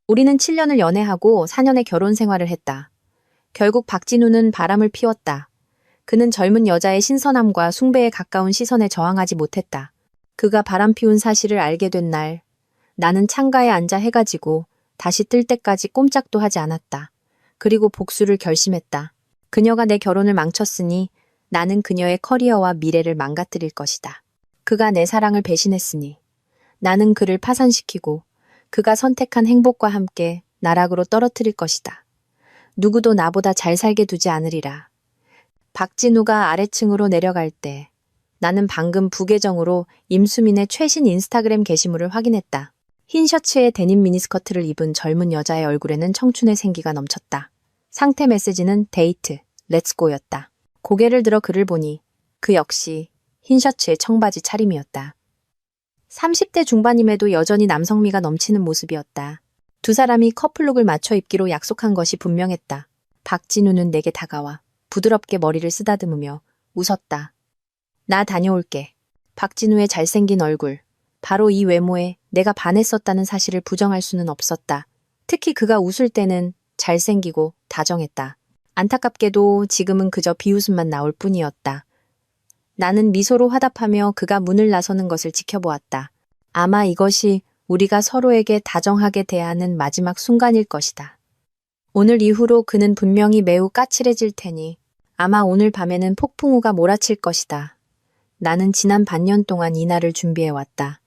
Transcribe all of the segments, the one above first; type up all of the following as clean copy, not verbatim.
우리는 7년을 연애하고 4년의 결혼 생활을 했다. 결국 박진우는 바람을 피웠다. 그는 젊은 여자의 신선함과 숭배에 가까운 시선에 저항하지 못했다. 그가 바람 피운 사실을 알게 된 날, 나는 창가에 앉아 해가 지고 다시 뜰 때까지 꼼짝도 하지 않았다. 그리고 복수를 결심했다. 그녀가 내 결혼을 망쳤으니 나는 그녀의 커리어와 미래를 망가뜨릴 것이다. 그가 내 사랑을 배신했으니 나는 그를 파산시키고 그가 선택한 행복과 함께 나락으로 떨어뜨릴 것이다. 누구도 나보다 잘 살게 두지 않으리라. 박진우가 아래층으로 내려갈 때 나는 방금 부계정으로 임수민의 최신 인스타그램 게시물을 확인했다. 흰 셔츠에 데님 미니스커트를 입은 젊은 여자의 얼굴에는 청춘의 생기가 넘쳤다. 상태 메시지는 데이트, 렛츠고였다. 고개를 들어 그를 보니 그 역시 흰 셔츠에 청바지 차림이었다. 30대 중반임에도 여전히 남성미가 넘치는 모습이었다. 두 사람이 커플룩을 맞춰 입기로 약속한 것이 분명했다. 박진우는 내게 다가와 부드럽게 머리를 쓰다듬으며 웃었다. 나 다녀올게. 박진우의 잘생긴 얼굴. 바로 이 외모에 내가 반했었다는 사실을 부정할 수는 없었다. 특히 그가 웃을 때는 잘생기고 다정했다. 안타깝게도 지금은 그저 비웃음만 나올 뿐이었다. 나는 미소로 화답하며 그가 문을 나서는 것을 지켜보았다. 아마 이것이 우리가 서로에게 다정하게 대하는 마지막 순간일 것이다. 오늘 이후로 그는 분명히 매우 까칠해질 테니 아마 오늘 밤에는 폭풍우가 몰아칠 것이다. 나는 지난 반년 동안 이 날을 준비해왔다.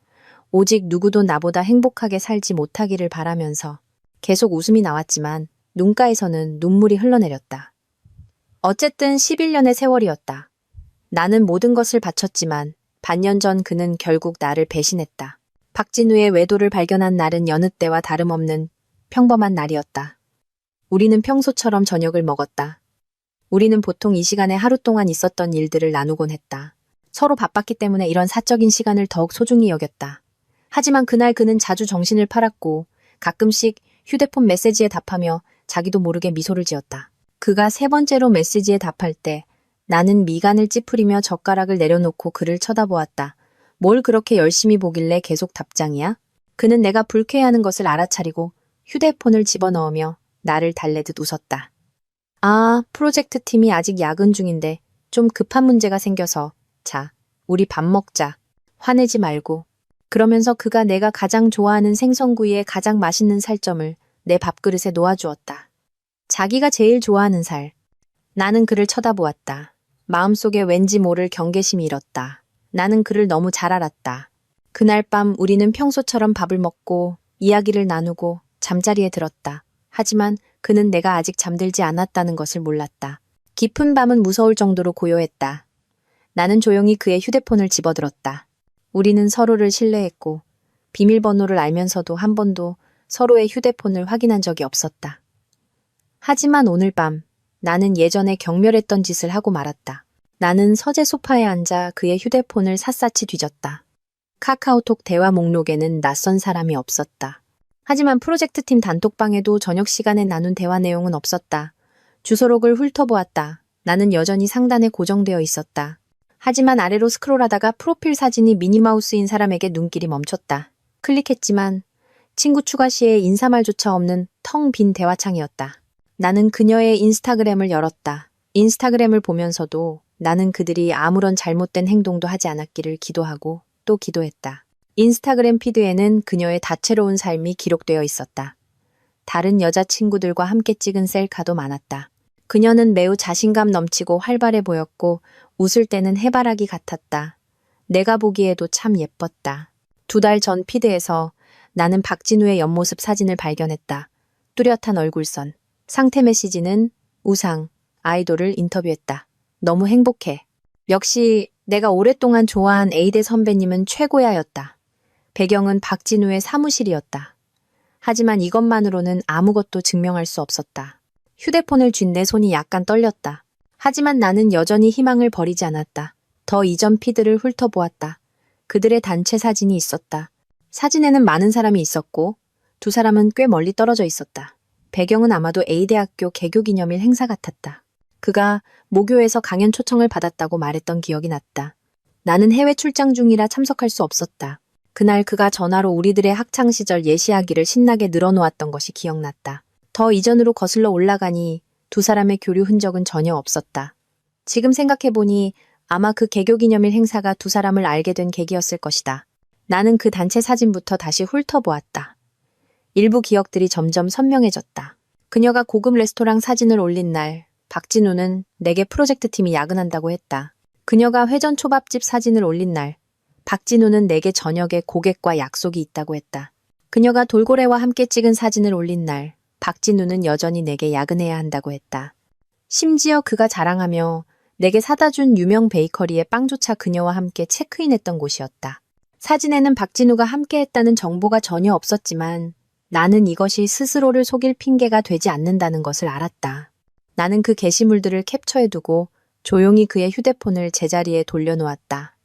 오직 누구도 나보다 행복하게 살지 못하기를 바라면서 계속 웃음이 나왔지만 눈가에서는 눈물이 흘러내렸다. 어쨌든 11년의 세월이었다. 나는 모든 것을 바쳤지만 반년 전 그는 결국 나를 배신했다. 박진우의 외도를 발견한 날은 여느 때와 다름없는 평범한 날이었다. 우리는 평소처럼 저녁을 먹었다. 우리는 보통 이 시간에 하루 동안 있었던 일들을 나누곤 했다. 서로 바빴기 때문에 이런 사적인 시간을 더욱 소중히 여겼다. 하지만 그날 그는 자주 정신을 팔았고 가끔씩 휴대폰 메시지에 답하며 자기도 모르게 미소를 지었다. 그가 세 번째로 메시지에 답할 때 나는 미간을 찌푸리며 젓가락을 내려놓고 그를 쳐다보았다. 뭘 그렇게 열심히 보길래 계속 답장이야? 그는 내가 불쾌해하는 것을 알아차리고 휴대폰을 집어넣으며 나를 달래듯 웃었다. 아, 프로젝트 팀이 아직 야근 중인데 좀 급한 문제가 생겨서 자, 우리 밥 먹자. 화내지 말고. 그러면서 그가 내가 가장 좋아하는 생선구이의 가장 맛있는 살점을 내 밥그릇에 놓아주었다. 자기가 제일 좋아하는 살. 나는 그를 쳐다보았다. 마음속에 왠지 모를 경계심이 일었다. 나는 그를 너무 잘 알았다. 그날 밤 우리는 평소처럼 밥을 먹고 이야기를 나누고 잠자리에 들었다. 하지만 그는 내가 아직 잠들지 않았다는 것을 몰랐다. 깊은 밤은 무서울 정도로 고요했다. 나는 조용히 그의 휴대폰을 집어들었다. 우리는 서로를 신뢰했고 비밀번호를 알면서도 한 번도 서로의 휴대폰을 확인한 적이 없었다. 하지만 오늘 밤 나는 예전에 경멸했던 짓을 하고 말았다. 나는 서재 소파에 앉아 그의 휴대폰을 샅샅이 뒤졌다. 카카오톡 대화 목록에는 낯선 사람이 없었다. 하지만 프로젝트팀 단톡방에도 저녁 시간에 나눈 대화 내용은 없었다. 주소록을 훑어보았다. 나는 여전히 상단에 고정되어 있었다. 하지만 아래로 스크롤하다가 프로필 사진이 미니마우스인 사람에게 눈길이 멈췄다. 클릭했지만 친구 추가 시에 인사말조차 없는 텅 빈 대화창이었다. 나는 그녀의 인스타그램을 열었다. 인스타그램을 보면서도 나는 그들이 아무런 잘못된 행동도 하지 않았기를 기도하고 또 기도했다. 인스타그램 피드에는 그녀의 다채로운 삶이 기록되어 있었다. 다른 여자친구들과 함께 찍은 셀카도 많았다. 그녀는 매우 자신감 넘치고 활발해 보였고 웃을 때는 해바라기 같았다. 내가 보기에도 참 예뻤다. 2달 전 피드에서 나는 박진우의 옆모습 사진을 발견했다. 뚜렷한 얼굴선. 상태 메시지는 우상, 아이돌을 인터뷰했다. 너무 행복해. 역시 내가 오랫동안 좋아한 A대 선배님은 최고야였다. 배경은 박진우의 사무실이었다. 하지만 이것만으로는 아무것도 증명할 수 없었다. 휴대폰을 쥔 내 손이 약간 떨렸다. 하지만 나는 여전히 희망을 버리지 않았다. 더 이전 피드를 훑어보았다. 그들의 단체 사진이 있었다. 사진에는 많은 사람이 있었고 두 사람은 꽤 멀리 떨어져 있었다. 배경은 아마도 A대학교 개교기념일 행사 같았다. 그가 모교에서 강연 초청을 받았다고 말했던 기억이 났다. 나는 해외 출장 중이라 참석할 수 없었다. 그날 그가 전화로 우리들의 학창시절 예시하기를 신나게 늘어놓았던 것이 기억났다. 더 이전으로 거슬러 올라가니 두 사람의 교류 흔적은 전혀 없었다. 지금 생각해보니 아마 그 개교기념일 행사가 두 사람을 알게 된 계기였을 것이다. 나는 그 단체 사진부터 다시 훑어보았다. 일부 기억들이 점점 선명해졌다. 그녀가 고급 레스토랑 사진을 올린 날, 박진우는 내게 프로젝트 팀이 야근한다고 했다. 그녀가 회전 초밥집 사진을 올린 날, 박진우는 내게 저녁에 고객과 약속이 있다고 했다. 그녀가 돌고래와 함께 찍은 사진을 올린 날, 박진우는 여전히 내게 야근해야 한다고 했다. 심지어 그가 자랑하며 내게 사다 준 유명 베이커리의 빵조차 그녀와 함께 체크인했던 곳이었다. 사진에는 박진우가 함께했다는 정보가 전혀 없었지만 나는 이것이 스스로를 속일 핑계가 되지 않는다는 것을 알았다. 나는 그 게시물들을 캡처해두고 조용히 그의 휴대폰을 제자리에 돌려놓았다.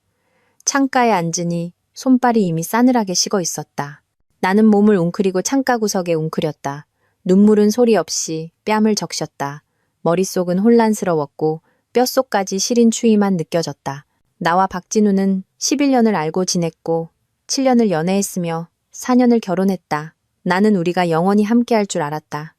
창가에 앉으니 손발이 이미 싸늘하게 식어 있었다. 나는 몸을 웅크리고 창가 구석에 웅크렸다. 눈물은 소리 없이 뺨을 적셨다. 머릿속은 혼란스러웠고 뼛속까지 시린 추위만 느껴졌다. 나와 박진우는 11년을 알고 지냈고 7년을 연애했으며 4년을 결혼했다. 나는 우리가 영원히 함께할 줄 알았다.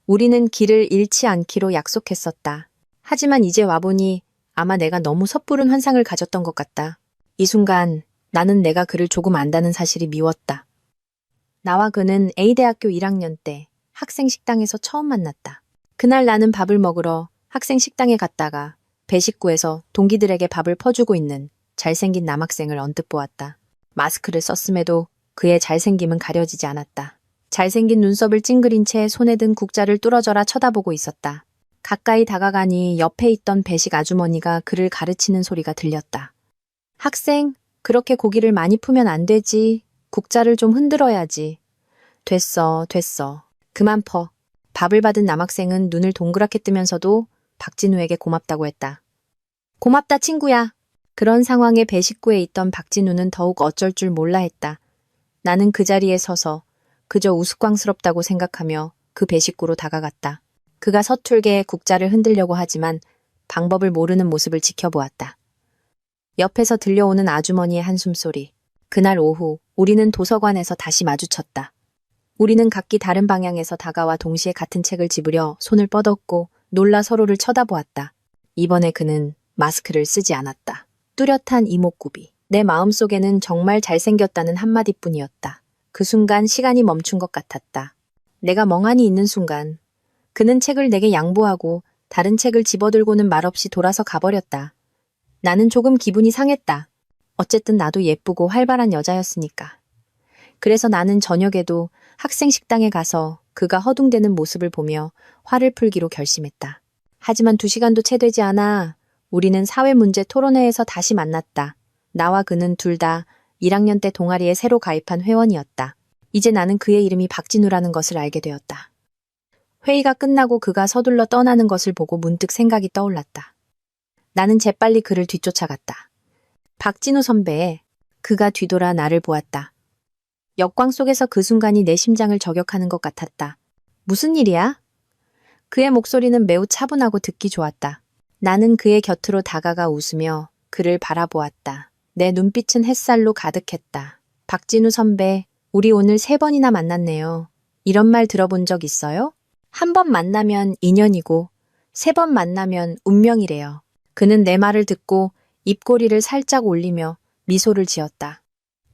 우리는 길을 잃지 않기로 약속했었다. 하지만 이제 와보니 아마 내가 너무 섣부른 환상을 가졌던 것 같다. 이 순간 나는 내가 그를 조금 안다는 사실이 미웠다. 나와 그는 A대학교 1학년 때 학생 식당에서 처음 만났다. 그날 나는 밥을 먹으러 학생 식당에 갔다가 배식구에서 동기들에게 밥을 퍼주고 있는 잘생긴 남학생을 언뜻 보았다. 마스크를 썼음에도 그의 잘생김은 가려지지 않았다. 잘생긴 눈썹을 찡그린 채 손에 든 국자를 뚫어져라 쳐다보고 있었다. 가까이 다가가니 옆에 있던 배식 아주머니가 그를 가르치는 소리가 들렸다. 학생, 그렇게 고기를 많이 풀면 안 되지. 국자를 좀 흔들어야지. 됐어. 그만 퍼. 밥을 받은 남학생은 눈을 동그랗게 뜨면서도 박진우에게 고맙다고 했다. 고맙다 친구야. 그런 상황에 배식구에 있던 박진우는 더욱 어쩔 줄 몰라 했다. 나는 그 자리에 서서 그저 우스꽝스럽다고 생각하며 그 배식구로 다가갔다. 그가 서툴게 국자를 흔들려고 하지만 방법을 모르는 모습을 지켜보았다. 옆에서 들려오는 아주머니의 한숨소리. 그날 오후 우리는 도서관에서 다시 마주쳤다. 우리는 각기 다른 방향에서 다가와 동시에 같은 책을 집으려 손을 뻗었고 놀라 서로를 쳐다보았다. 이번에 그는 마스크를 쓰지 않았다. 뚜렷한 이목구비. 내 마음속에는 정말 잘생겼다는 한마디뿐이었다. 그 순간 시간이 멈춘 것 같았다. 내가 멍하니 있는 순간 그는 책을 내게 양보하고 다른 책을 집어들고는 말없이 돌아서 가버렸다. 나는 조금 기분이 상했다. 어쨌든 나도 예쁘고 활발한 여자였으니까. 그래서 나는 저녁에도 학생 식당에 가서 그가 허둥대는 모습을 보며 화를 풀기로 결심했다. 하지만 2시간도 채 되지 않아 우리는 사회문제 토론회에서 다시 만났다. 나와 그는 둘 다 1학년 때 동아리에 새로 가입한 회원이었다. 이제 나는 그의 이름이 박진우라는 것을 알게 되었다. 회의가 끝나고 그가 서둘러 떠나는 것을 보고 문득 생각이 떠올랐다. 나는 재빨리 그를 뒤쫓아갔다. 박진우 선배, 그가 뒤돌아 나를 보았다. 역광 속에서 그 순간이 내 심장을 저격하는 것 같았다. 무슨 일이야? 그의 목소리는 매우 차분하고 듣기 좋았다. 나는 그의 곁으로 다가가 웃으며 그를 바라보았다. 내 눈빛은 햇살로 가득했다. 박진우 선배, 우리 오늘 3번이나 만났네요. 이런 말 들어본 적 있어요? 1번 만나면 인연이고 3번 만나면 운명이래요. 그는 내 말을 듣고 입꼬리를 살짝 올리며 미소를 지었다.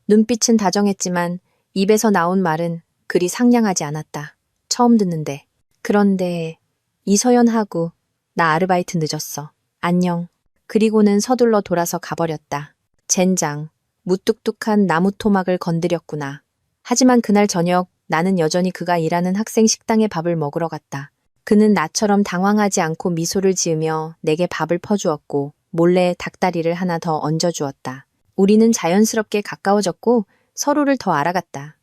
눈빛은 다정했지만 입에서 나온 말은 그리 상냥하지 않았다. 처음 듣는데. 그런데 이서연하고 나 아르바이트 늦었어. 안녕. 그리고는 서둘러 돌아서 가버렸다. 젠장, 무뚝뚝한 나무 토막을 건드렸구나. 하지만 그날 저녁 나는 여전히 그가 일하는 학생 식당에 밥을 먹으러 갔다. 그는 나처럼 당황하지 않고 미소를 지으며 내게 밥을 퍼주었고 몰래 닭다리를 하나 더 얹어주었다. 우리는 자연스럽게 가까워졌고 서로를 더 알아갔다.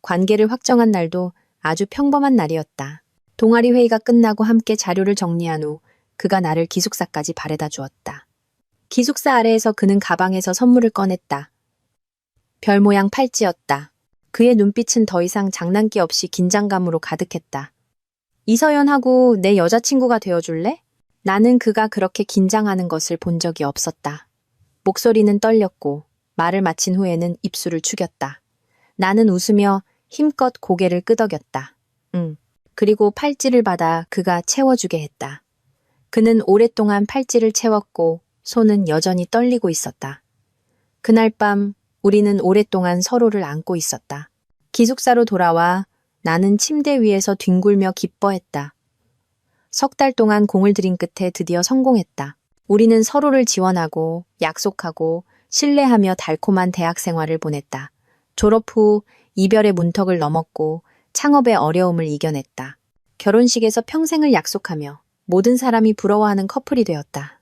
관계를 확정한 날도 아주 평범한 날이었다. 동아리 회의가 끝나고 함께 자료를 정리한 후 그가 나를 기숙사까지 바래다 주었다. 기숙사 아래에서 그는 가방에서 선물을 꺼냈다. 별 모양 팔찌였다. 그의 눈빛은 더 이상 장난기 없이 긴장감으로 가득했다. 이서연하고 내 여자친구가 되어줄래? 나는 그가 그렇게 긴장하는 것을 본 적이 없었다. 목소리는 떨렸고 말을 마친 후에는 입술을 축였다. 나는 웃으며 힘껏 고개를 끄덕였다. 그리고 팔찌를 받아 그가 채워주게 했다. 그는 오랫동안 팔찌를 채웠고 손은 여전히 떨리고 있었다. 그날 밤 우리는 오랫동안 서로를 안고 있었다. 기숙사로 돌아와 나는 침대 위에서 뒹굴며 기뻐했다. 석 달 동안 공을 들인 끝에 드디어 성공했다. 우리는 서로를 지원하고 약속하고 신뢰하며 달콤한 대학 생활을 보냈다. 졸업 후 이별의 문턱을 넘었고 창업의 어려움을 이겨냈다. 결혼식에서 평생을 약속하며 모든 사람이 부러워하는 커플이 되었다.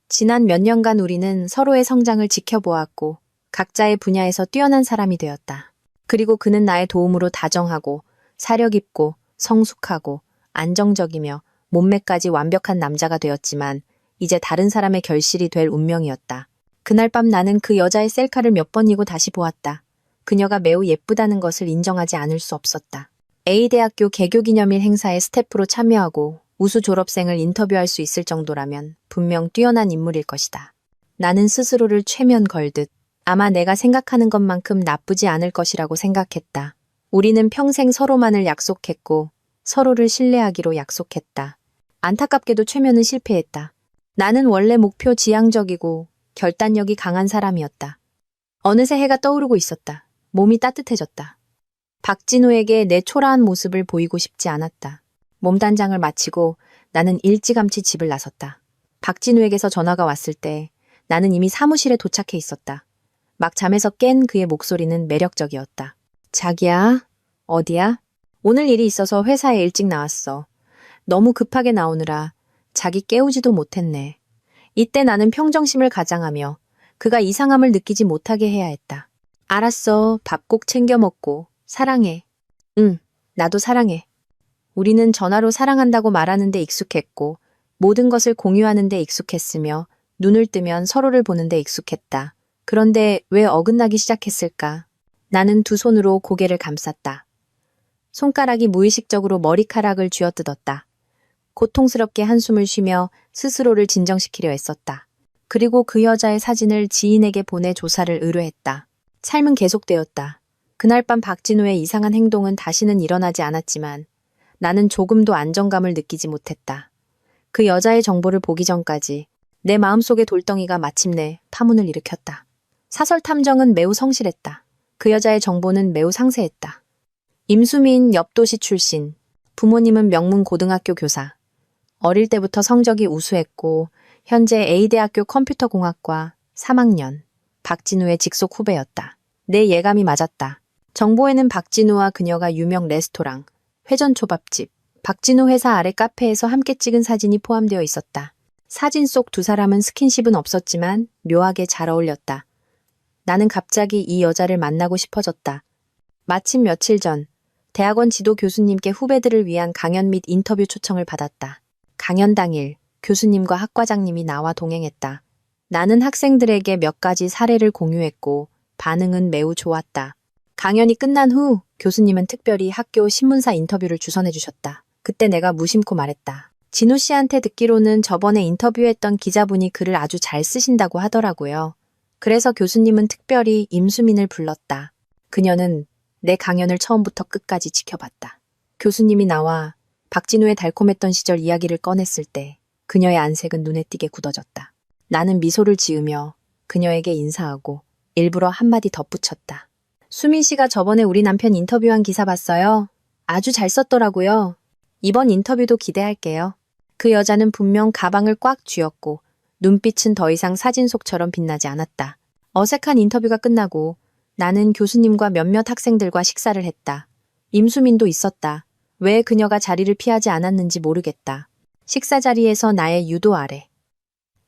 지난 몇 년간 우리는 서로의 성장을 지켜보았고 각자의 분야에서 뛰어난 사람이 되었다. 그리고 그는 나의 도움으로 다정하고 사려 깊고 성숙하고 안정적이며 몸매까지 완벽한 남자가 되었지만 이제 다른 사람의 결실이 될 운명이었다. 그날 밤 나는 그 여자의 셀카를 몇 번이고 다시 보았다. 그녀가 매우 예쁘다는 것을 인정하지 않을 수 없었다. A대학교 개교기념일 행사에 스태프로 참여하고 우수 졸업생을 인터뷰할 수 있을 정도라면 분명 뛰어난 인물일 것이다. 나는 스스로를 최면 걸듯 아마 내가 생각하는 것만큼 나쁘지 않을 것이라고 생각했다. 우리는 평생 서로만을 약속했고 서로를 신뢰하기로 약속했다. 안타깝게도 최면은 실패했다. 나는 원래 목표 지향적이고 결단력이 강한 사람이었다. 어느새 해가 떠오르고 있었다. 몸이 따뜻해졌다. 박진우에게 내 초라한 모습을 보이고 싶지 않았다. 몸단장을 마치고 나는 일찌감치 집을 나섰다. 박진우에게서 전화가 왔을 때 나는 이미 사무실에 도착해 있었다. 막 잠에서 깬 그의 목소리는 매력적이었다. 자기야, 어디야? 오늘 일이 있어서 회사에 일찍 나왔어. 너무 급하게 나오느라 자기 깨우지도 못했네. 이때 나는 평정심을 가장하며 그가 이상함을 느끼지 못하게 해야 했다. 알았어. 밥 꼭 챙겨 먹고. 사랑해. 응, 나도 사랑해. 우리는 전화로 사랑한다고 말하는 데 익숙했고 모든 것을 공유하는 데 익숙했으며 눈을 뜨면 서로를 보는 데 익숙했다. 그런데 왜 어긋나기 시작했을까? 나는 두 손으로 고개를 감쌌다. 손가락이 무의식적으로 머리카락을 쥐어뜯었다. 고통스럽게 한숨을 쉬며 스스로를 진정시키려 했었다. 그리고 그 여자의 사진을 지인에게 보내 조사를 의뢰했다. 삶은 계속되었다. 그날 밤 박진우의 이상한 행동은 다시는 일어나지 않았지만 나는 조금도 안정감을 느끼지 못했다. 그 여자의 정보를 보기 전까지 내 마음속의 돌덩이가 마침내 파문을 일으켰다. 사설 탐정은 매우 성실했다. 그 여자의 정보는 매우 상세했다. 임수민 옆도시 출신, 부모님은 명문 고등학교 교사. 어릴 때부터 성적이 우수했고 현재 A대학교 컴퓨터공학과 3학년, 박진우의 직속 후배였다. 내 예감이 맞았다. 정보에는 박진우와 그녀가 유명 레스토랑, 회전초밥집, 박진우 회사 아래 카페에서 함께 찍은 사진이 포함되어 있었다. 사진 속 두 사람은 스킨십은 없었지만 묘하게 잘 어울렸다. 나는 갑자기 이 여자를 만나고 싶어졌다. 마침 며칠 전 대학원 지도 교수님께 후배들을 위한 강연 및 인터뷰 초청을 받았다. 강연 당일 교수님과 학과장님이 나와 동행했다. 나는 학생들에게 몇 가지 사례를 공유했고 반응은 매우 좋았다. 강연이 끝난 후 교수님은 특별히 학교 신문사 인터뷰를 주선해 주셨다. 그때 내가 무심코 말했다. 진우 씨한테 듣기로는 저번에 인터뷰했던 기자분이 글을 아주 잘 쓰신다고 하더라고요. 그래서 교수님은 특별히 임수민을 불렀다. 그녀는 내 강연을 처음부터 끝까지 지켜봤다. 교수님이 나와 박진우의 달콤했던 시절 이야기를 꺼냈을 때 그녀의 안색은 눈에 띄게 굳어졌다. 나는 미소를 지으며 그녀에게 인사하고 일부러 한마디 덧붙였다. 수민 씨가 저번에 우리 남편 인터뷰한 기사 봤어요. 아주 잘 썼더라고요. 이번 인터뷰도 기대할게요. 그 여자는 분명 가방을 꽉 쥐었고 눈빛은 더 이상 사진 속처럼 빛나지 않았다. 어색한 인터뷰가 끝나고 나는 교수님과 몇몇 학생들과 식사를 했다. 임수민도 있었다. 왜 그녀가 자리를 피하지 않았는지 모르겠다. 식사 자리에서 나의 유도 아래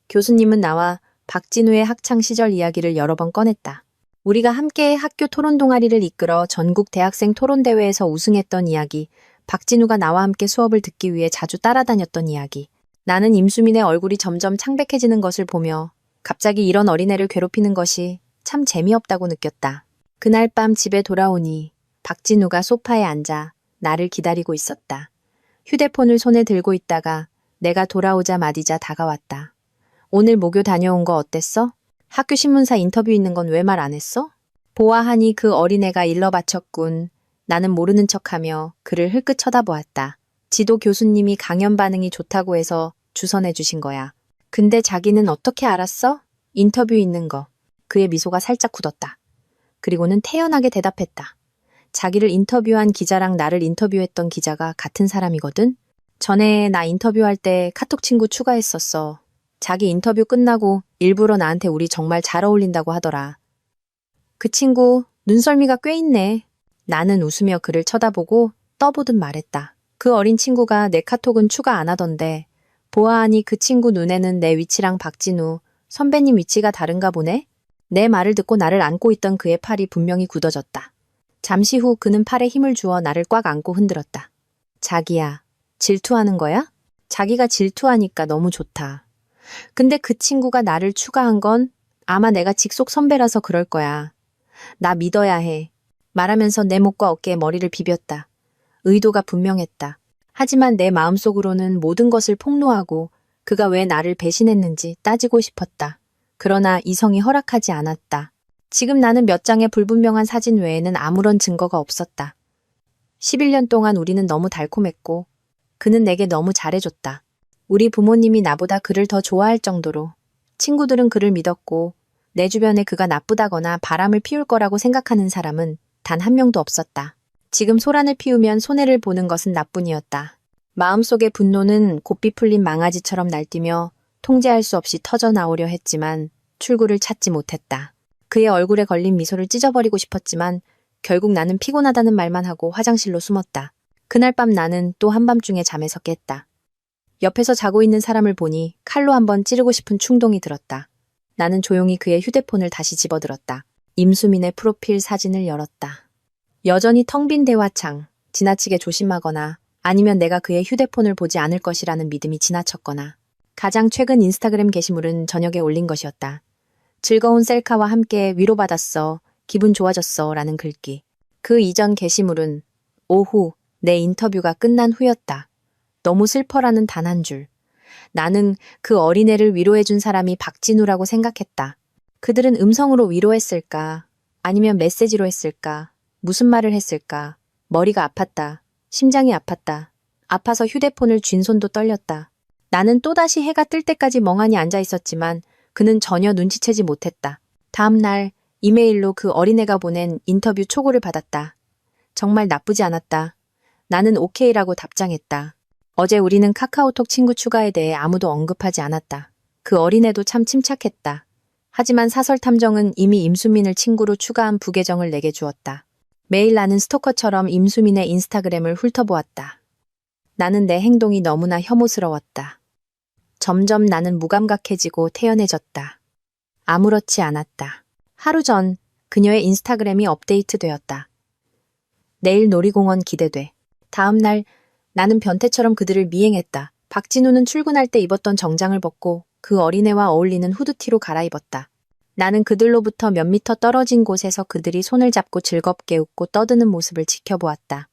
교수님은 나와 박진우의 학창시절 이야기를 여러 번 꺼냈다. 우리가 함께 학교 토론 동아리를 이끌어 전국 대학생 토론대회에서 우승했던 이야기, 박진우가 나와 함께 수업을 듣기 위해 자주 따라다녔던 이야기. 나는 임수민의 얼굴이 점점 창백해지는 것을 보며 갑자기 이런 어린애를 괴롭히는 것이 참 재미없다고 느꼈다. 그날 밤 집에 돌아오니 박진우가 소파에 앉아 나를 기다리고 있었다. 휴대폰을 손에 들고 있다가 내가 돌아오자마자 다가왔다. 오늘 모교 다녀온 거 어땠어? 학교 신문사 인터뷰 있는 건 왜 말 안 했어? 보아하니 그 어린애가 일러 바쳤군. 나는 모르는 척하며 그를 흘끗 쳐다보았다. 지도 교수님이 강연 반응이 좋다고 해서 주선해 주신 거야. 근데 자기는 어떻게 알았어? 인터뷰 있는 거. 그의 미소가 살짝 굳었다. 그리고는 태연하게 대답했다. 자기를 인터뷰한 기자랑 나를 인터뷰했던 기자가 같은 사람이거든? 전에 나 인터뷰할 때 카톡 친구 추가했었어. 자기 인터뷰 끝나고 일부러 나한테 우리 정말 잘 어울린다고 하더라. 그 친구 눈썰미가 꽤 있네. 나는 웃으며 그를 쳐다보고 떠보듯 말했다. 그 어린 친구가 내 카톡은 추가 안 하던데 보아하니 그 친구 눈에는 내 위치랑 박진우 선배님 위치가 다른가 보네? 내 말을 듣고 나를 안고 있던 그의 팔이 분명히 굳어졌다. 잠시 후 그는 팔에 힘을 주어 나를 꽉 안고 흔들었다. 자기야, 질투하는 거야? 자기가 질투하니까 너무 좋다. 근데 그 친구가 나를 추가한 건 아마 내가 직속 선배라서 그럴 거야. 나 믿어야 해. 말하면서 내 목과 어깨에 머리를 비볐다. 의도가 분명했다. 하지만 내 마음속으로는 모든 것을 폭로하고 그가 왜 나를 배신했는지 따지고 싶었다. 그러나 이성이 허락하지 않았다. 지금 나는 몇 장의 불분명한 사진 외에는 아무런 증거가 없었다. 11년 동안 우리는 너무 달콤했고 그는 내게 너무 잘해줬다. 우리 부모님이 나보다 그를 더 좋아할 정도로 친구들은 그를 믿었고 내 주변에 그가 나쁘다거나 바람을 피울 거라고 생각하는 사람은 단 한 명도 없었다. 지금 소란을 피우면 손해를 보는 것은 나뿐이었다. 마음속의 분노는 곱비 풀린 망아지처럼 날뛰며 통제할 수 없이 터져나오려 했지만 출구를 찾지 못했다. 그의 얼굴에 걸린 미소를 찢어버리고 싶었지만 결국 나는 피곤하다는 말만 하고 화장실로 숨었다. 그날 밤 나는 또 한밤중에 잠에서 깼다. 옆에서 자고 있는 사람을 보니 칼로 한번 찌르고 싶은 충동이 들었다. 나는 조용히 그의 휴대폰을 다시 집어들었다. 임수민의 프로필 사진을 열었다. 여전히 텅 빈 대화창, 지나치게 조심하거나 아니면 내가 그의 휴대폰을 보지 않을 것이라는 믿음이 지나쳤거나 가장 최근 인스타그램 게시물은 저녁에 올린 것이었다. 즐거운 셀카와 함께 위로받았어, 기분 좋아졌어 라는 글귀. 그 이전 게시물은 오후 내 인터뷰가 끝난 후였다. 너무 슬퍼라는 단 한 줄. 나는 그 어린애를 위로해준 사람이 박진우라고 생각했다. 그들은 음성으로 위로했을까? 아니면 메시지로 했을까? 무슨 말을 했을까? 머리가 아팠다. 심장이 아팠다. 아파서 휴대폰을 쥔 손도 떨렸다. 나는 또다시 해가 뜰 때까지 멍하니 앉아 있었지만 그는 전혀 눈치채지 못했다. 다음 날 이메일로 그 어린애가 보낸 인터뷰 초고를 받았다. 정말 나쁘지 않았다. 나는 오케이라고 답장했다. 어제 우리는 카카오톡 친구 추가에 대해 아무도 언급하지 않았다. 그 어린애도 참 침착했다. 하지만 사설 탐정은 이미 임수민을 친구로 추가한 부계정을 내게 주었다. 매일 나는 스토커처럼 임수민의 인스타그램을 훑어보았다. 나는 내 행동이 너무나 혐오스러웠다. 점점 나는 무감각해지고 태연해졌다. 아무렇지 않았다. 하루 전 그녀의 인스타그램이 업데이트되었다. 내일 놀이공원 기대돼. 다음 날 나는 변태처럼 그들을 미행했다. 박진우는 출근할 때 입었던 정장을 벗고 그 어린애와 어울리는 후드티로 갈아입었다. 나는 그들로부터 몇 미터 떨어진 곳에서 그들이 손을 잡고 즐겁게 웃고 떠드는 모습을 지켜보았다.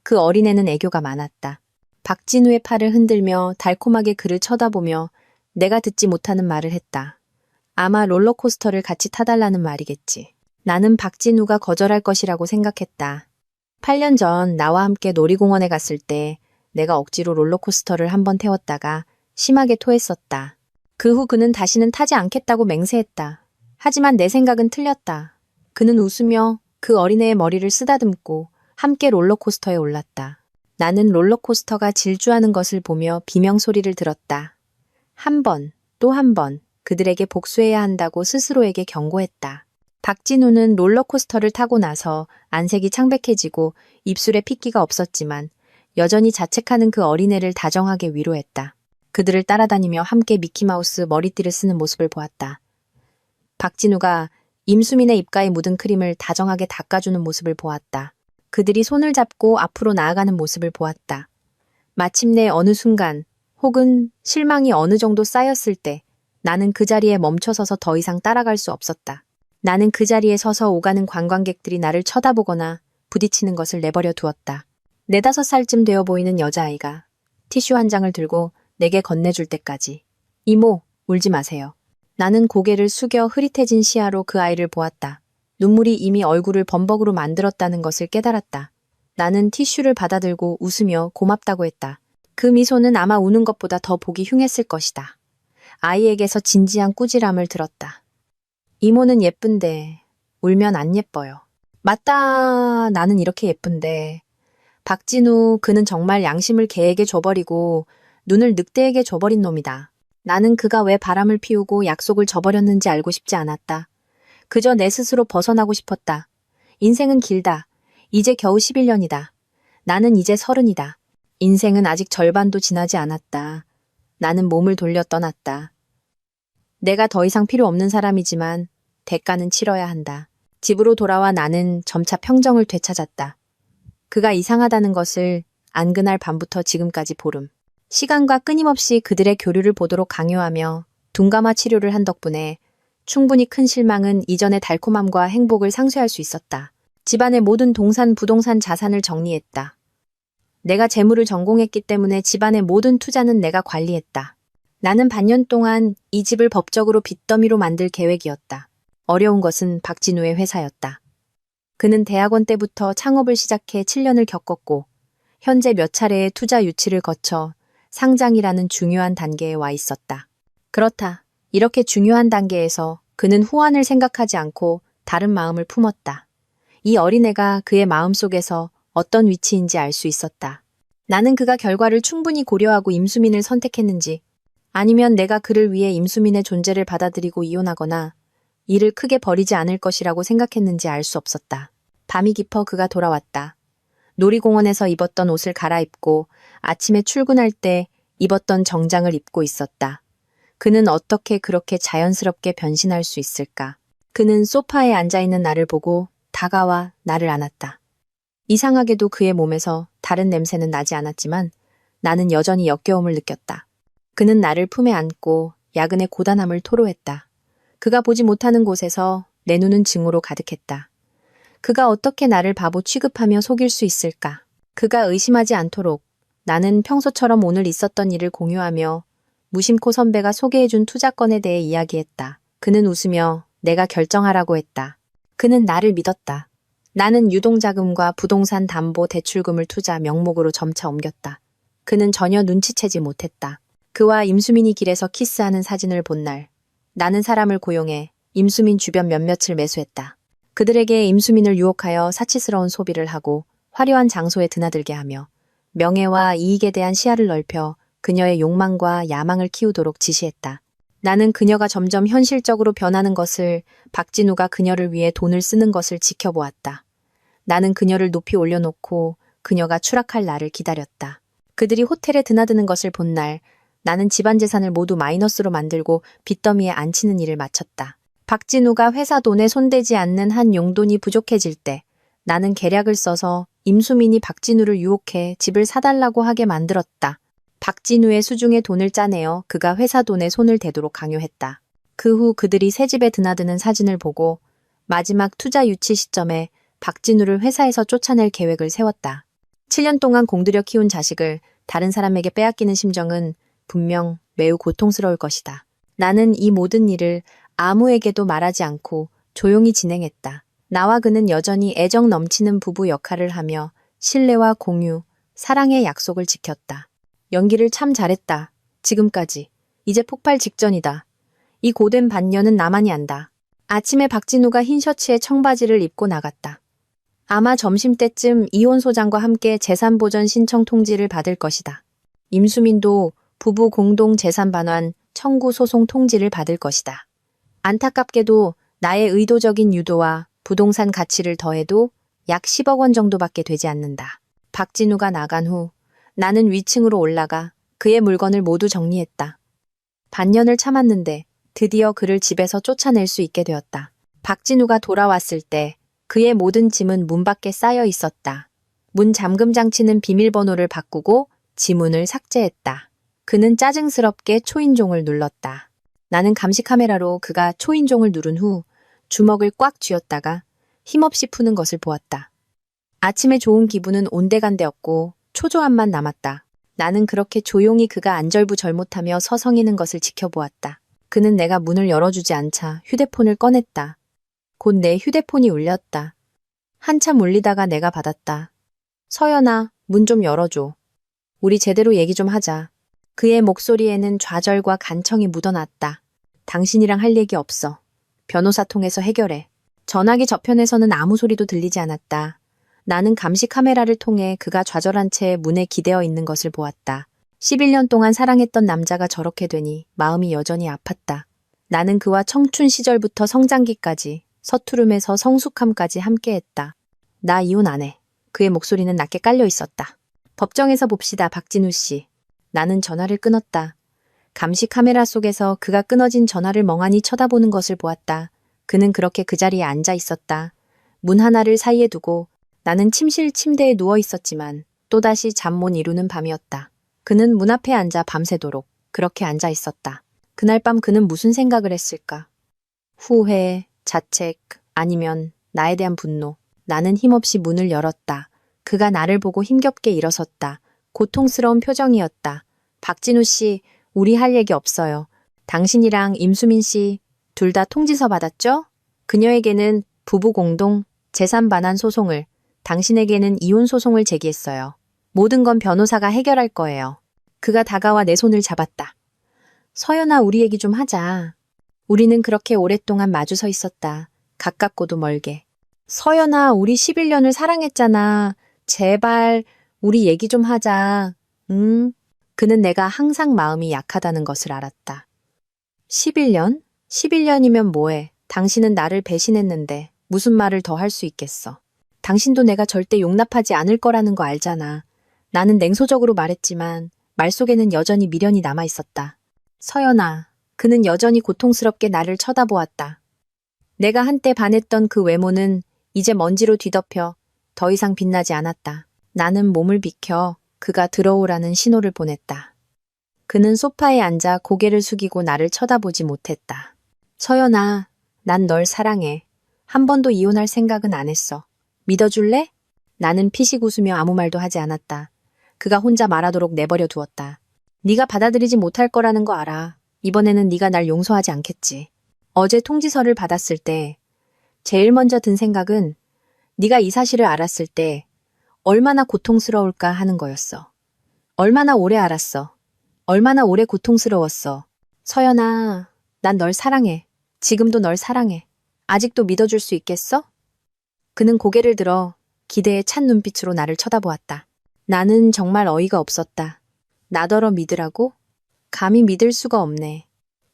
그 어린애는 애교가 많았다. 박진우의 팔을 흔들며 달콤하게 그를 쳐다보며 내가 듣지 못하는 말을 했다. 아마 롤러코스터를 같이 타달라는 말이겠지. 나는 박진우가 거절할 것이라고 생각했다. 8년 전 나와 함께 놀이공원에 갔을 때 내가 억지로 롤러코스터를 한번 태웠다가 심하게 토했었다. 그 후 그는 다시는 타지 않겠다고 맹세했다. 하지만 내 생각은 틀렸다. 그는 웃으며 그 어린애의 머리를 쓰다듬고 함께 롤러코스터에 올랐다. 나는 롤러코스터가 질주하는 것을 보며 비명소리를 들었다. 한 번, 또 한 번 그들에게 복수해야 한다고 스스로에게 경고했다. 박진우는 롤러코스터를 타고 나서 안색이 창백해지고 입술에 핏기가 없었지만 여전히 자책하는 그 어린애를 다정하게 위로했다. 그들을 따라다니며 함께 미키마우스 머리띠를 쓰는 모습을 보았다. 박진우가 임수민의 입가에 묻은 크림을 다정하게 닦아주는 모습을 보았다. 그들이 손을 잡고 앞으로 나아가는 모습을 보았다. 마침내 어느 순간 혹은 실망이 어느 정도 쌓였을 때 나는 그 자리에 멈춰서서 더 이상 따라갈 수 없었다. 나는 그 자리에 서서 오가는 관광객들이 나를 쳐다보거나 부딪히는 것을 내버려 두었다. 4~5살쯤 되어 보이는 여자아이가 티슈 한 장을 들고 내게 건네줄 때까지. 이모, 울지 마세요. 나는 고개를 숙여 흐릿해진 시야로 그 아이를 보았다. 눈물이 이미 얼굴을 범벅으로 만들었다는 것을 깨달았다. 나는 티슈를 받아들고 웃으며 고맙다고 했다. 그 미소는 아마 우는 것보다 더 보기 흉했을 것이다. 아이에게서 진지한 꾸지람을 들었다. 이모는 예쁜데 울면 안 예뻐요. 맞다. 나는 이렇게 예쁜데. 박진우, 그는 정말 양심을 개에게 줘버리고 눈을 늑대에게 줘버린 놈이다. 나는 그가 왜 바람을 피우고 약속을 저버렸는지 알고 싶지 않았다. 그저 내 스스로 벗어나고 싶었다. 인생은 길다. 이제 겨우 11년이다. 나는 이제 30이다. 인생은 아직 절반도 지나지 않았다. 나는 몸을 돌려 떠났다. 내가 더 이상 필요 없는 사람이지만 대가는 치러야 한다. 집으로 돌아와 나는 점차 평정을 되찾았다. 그가 이상하다는 것을 안 그날 밤부터 지금까지 보름. 시간과 끊임없이 그들의 교류를 보도록 강요하며 둔감화 치료를 한 덕분에 충분히 큰 실망은 이전의 달콤함과 행복을 상쇄할 수 있었다. 집안의 모든 동산, 부동산 자산을 정리했다. 내가 재물을 전공했기 때문에 집안의 모든 투자는 내가 관리했다. 나는 반년 동안 이 집을 법적으로 빚더미로 만들 계획이었다. 어려운 것은 박진우의 회사였다. 그는 대학원 때부터 창업을 시작해 7년을 겪었고 현재 몇 차례의 투자 유치를 거쳐 상장이라는 중요한 단계에 와 있었다. 그렇다. 이렇게 중요한 단계에서 그는 후환을 생각하지 않고 다른 마음을 품었다. 이 어린애가 그의 마음속에서 어떤 위치인지 알 수 있었다. 나는 그가 결과를 충분히 고려하고 임수민을 선택했는지 아니면 내가 그를 위해 임수민의 존재를 받아들이고 이혼하거나 이를 크게 버리지 않을 것이라고 생각했는지 알 수 없었다. 밤이 깊어 그가 돌아왔다. 놀이공원에서 입었던 옷을 갈아입고 아침에 출근할 때 입었던 정장을 입고 있었다. 그는 어떻게 그렇게 자연스럽게 변신할 수 있을까? 그는 소파에 앉아있는 나를 보고 다가와 나를 안았다. 이상하게도 그의 몸에서 다른 냄새는 나지 않았지만 나는 여전히 역겨움을 느꼈다. 그는 나를 품에 안고 야근의 고단함을 토로했다. 그가 보지 못하는 곳에서 내 눈은 증오로 가득했다. 그가 어떻게 나를 바보 취급하며 속일 수 있을까? 그가 의심하지 않도록 나는 평소처럼 오늘 있었던 일을 공유하며 무심코 선배가 소개해준 투자건에 대해 이야기했다. 그는 웃으며 내가 결정하라고 했다. 그는 나를 믿었다. 나는 유동자금과 부동산 담보 대출금을 투자 명목으로 점차 옮겼다. 그는 전혀 눈치채지 못했다. 그와 임수민이 길에서 키스하는 사진을 본 날, 나는 사람을 고용해 임수민 주변 몇몇을 매수했다. 그들에게 임수민을 유혹하여 사치스러운 소비를 하고 화려한 장소에 드나들게 하며 명예와 이익에 대한 시야를 넓혀 그녀의 욕망과 야망을 키우도록 지시했다. 나는 그녀가 점점 현실적으로 변하는 것을, 박진우가 그녀를 위해 돈을 쓰는 것을 지켜보았다. 나는 그녀를 높이 올려놓고 그녀가 추락할 날을 기다렸다. 그들이 호텔에 드나드는 것을 본 날, 나는 집안 재산을 모두 마이너스로 만들고 빚더미에 앉히는 일을 마쳤다. 박진우가 회사 돈에 손대지 않는 한 용돈이 부족해질 때 나는 계략을 써서 임수민이 박진우를 유혹해 집을 사달라고 하게 만들었다. 박진우의 수중에 돈을 짜내어 그가 회사 돈에 손을 대도록 강요했다. 그 후 그들이 새 집에 드나드는 사진을 보고 마지막 투자 유치 시점에 박진우를 회사에서 쫓아낼 계획을 세웠다. 7년 동안 공들여 키운 자식을 다른 사람에게 빼앗기는 심정은 분명 매우 고통스러울 것이다. 나는 이 모든 일을 아무에게도 말하지 않고 조용히 진행했다. 나와 그는 여전히 애정 넘치는 부부 역할을 하며 신뢰와 공유, 사랑의 약속을 지켰다. 연기를 참 잘했다. 지금까지. 이제 폭발 직전이다. 이 고된 반년은 나만이 안다. 아침에 박진우가 흰 셔츠에 청바지를 입고 나갔다. 아마 점심때쯤 이혼 소장과 함께 재산보전 신청 통지를 받을 것이다. 임수민도 부부 공동 재산 반환 청구 소송 통지를 받을 것이다. 안타깝게도 나의 의도적인 유도와 부동산 가치를 더해도 약 10억 원 정도밖에 되지 않는다. 박진우가 나간 후 나는 위층으로 올라가 그의 물건을 모두 정리했다. 반년을 참았는데 드디어 그를 집에서 쫓아낼 수 있게 되었다. 박진우가 돌아왔을 때 그의 모든 짐은 문 밖에 쌓여 있었다. 문 잠금 장치는 비밀번호를 바꾸고 지문을 삭제했다. 그는 짜증스럽게 초인종을 눌렀다. 나는 감시 카메라로 그가 초인종을 누른 후 주먹을 꽉 쥐었다가 힘없이 푸는 것을 보았다. 아침의 좋은 기분은 온데간데없고 초조함만 남았다. 나는 그렇게 조용히 그가 안절부절 못하며 서성이는 것을 지켜보았다. 그는 내가 문을 열어주지 않자 휴대폰을 꺼냈다. 곧 내 휴대폰이 울렸다. 한참 울리다가 내가 받았다. 서연아, 문 좀 열어줘. 우리 제대로 얘기 좀 하자. 그의 목소리에는 좌절과 간청이 묻어났다. 당신이랑 할 얘기 없어. 변호사 통해서 해결해. 전화기 저편에서는 아무 소리도 들리지 않았다. 나는 감시 카메라를 통해 그가 좌절한 채 문에 기대어 있는 것을 보았다. 11년 동안 사랑했던 남자가 저렇게 되니 마음이 여전히 아팠다. 나는 그와 청춘 시절부터 성장기까지, 서투름에서 성숙함까지 함께했다. 나 이혼 안 해. 그의 목소리는 낮게 깔려 있었다. 법정에서 봅시다, 박진우 씨. 나는 전화를 끊었다. 감시 카메라 속에서 그가 끊어진 전화를 멍하니 쳐다보는 것을 보았다. 그는 그렇게 그 자리에 앉아 있었다. 문 하나를 사이에 두고 나는 침실 침대에 누워 있었지만 또다시 잠 못 이루는 밤이었다. 그는 문 앞에 앉아 밤새도록 그렇게 앉아 있었다. 그날 밤 그는 무슨 생각을 했을까? 후회, 자책, 아니면 나에 대한 분노. 나는 힘없이 문을 열었다. 그가 나를 보고 힘겹게 일어섰다. 고통스러운 표정이었다. 박진우 씨, 우리 할 얘기 없어요. 당신이랑 임수민 씨 둘 다 통지서 받았죠? 그녀에게는 부부 공동 재산 반환 소송을, 당신에게는 이혼 소송을 제기했어요. 모든 건 변호사가 해결할 거예요. 그가 다가와 내 손을 잡았다. 서연아, 우리 얘기 좀 하자. 우리는 그렇게 오랫동안 마주 서 있었다. 가깝고도 멀게. 서연아, 우리 11년을 사랑했잖아. 제발 우리 얘기 좀 하자. 응? 그는 내가 항상 마음이 약하다는 것을 알았다. 11년? 11년이면 뭐해? 당신은 나를 배신했는데 무슨 말을 더 할 수 있겠어. 당신도 내가 절대 용납하지 않을 거라는 거 알잖아. 나는 냉소적으로 말했지만 말 속에는 여전히 미련이 남아 있었다. 서연아, 그는 여전히 고통스럽게 나를 쳐다보았다. 내가 한때 반했던 그 외모는 이제 먼지로 뒤덮여 더 이상 빛나지 않았다. 나는 몸을 비켜 그가 들어오라는 신호를 보냈다. 그는 소파에 앉아 고개를 숙이고 나를 쳐다보지 못했다. 서연아, 난 널 사랑해. 한 번도 이혼할 생각은 안 했어. 믿어줄래? 나는 피식 웃으며 아무 말도 하지 않았다. 그가 혼자 말하도록 내버려 두었다. 네가 받아들이지 못할 거라는 거 알아. 이번에는 네가 날 용서하지 않겠지. 어제 통지서를 받았을 때 제일 먼저 든 생각은 네가 이 사실을 알았을 때 얼마나 고통스러울까 하는 거였어. 얼마나 오래 알았어. 얼마나 오래 고통스러웠어. 서연아, 난 널 사랑해. 지금도 널 사랑해. 아직도 믿어줄 수 있겠어? 그는 고개를 들어 기대에 찬 눈빛으로 나를 쳐다보았다. 나는 정말 어이가 없었다. 나더러 믿으라고? 감히 믿을 수가 없네.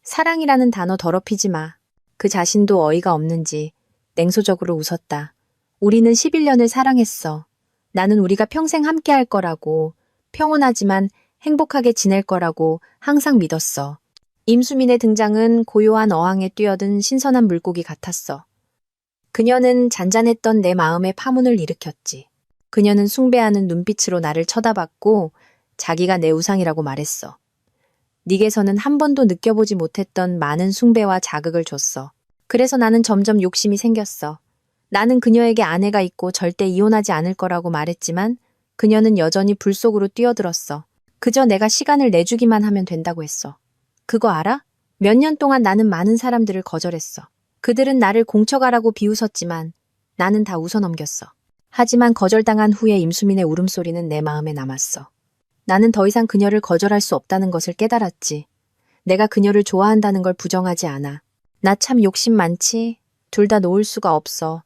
사랑이라는 단어 더럽히지 마. 그 자신도 어이가 없는지 냉소적으로 웃었다. 우리는 11년을 사랑했어. 나는 우리가 평생 함께 할 거라고, 평온하지만 행복하게 지낼 거라고 항상 믿었어. 임수민의 등장은 고요한 어항에 뛰어든 신선한 물고기 같았어. 그녀는 잔잔했던 내 마음에 파문을 일으켰지. 그녀는 숭배하는 눈빛으로 나를 쳐다봤고 자기가 내 우상이라고 말했어. 네게서는 한 번도 느껴보지 못했던 많은 숭배와 자극을 줬어. 그래서 나는 점점 욕심이 생겼어. 나는 그녀에게 아내가 있고 절대 이혼하지 않을 거라고 말했지만 그녀는 여전히 불 속으로 뛰어들었어. 그저 내가 시간을 내주기만 하면 된다고 했어. 그거 알아? 몇 년 동안 나는 많은 사람들을 거절했어. 그들은 나를 공처가라고 비웃었지만 나는 다 웃어넘겼어. 하지만 거절당한 후에 임수민의 울음소리는 내 마음에 남았어. 나는 더 이상 그녀를 거절할 수 없다는 것을 깨달았지. 내가 그녀를 좋아한다는 걸 부정하지 않아. 나 참 욕심 많지? 둘 다 놓을 수가 없어.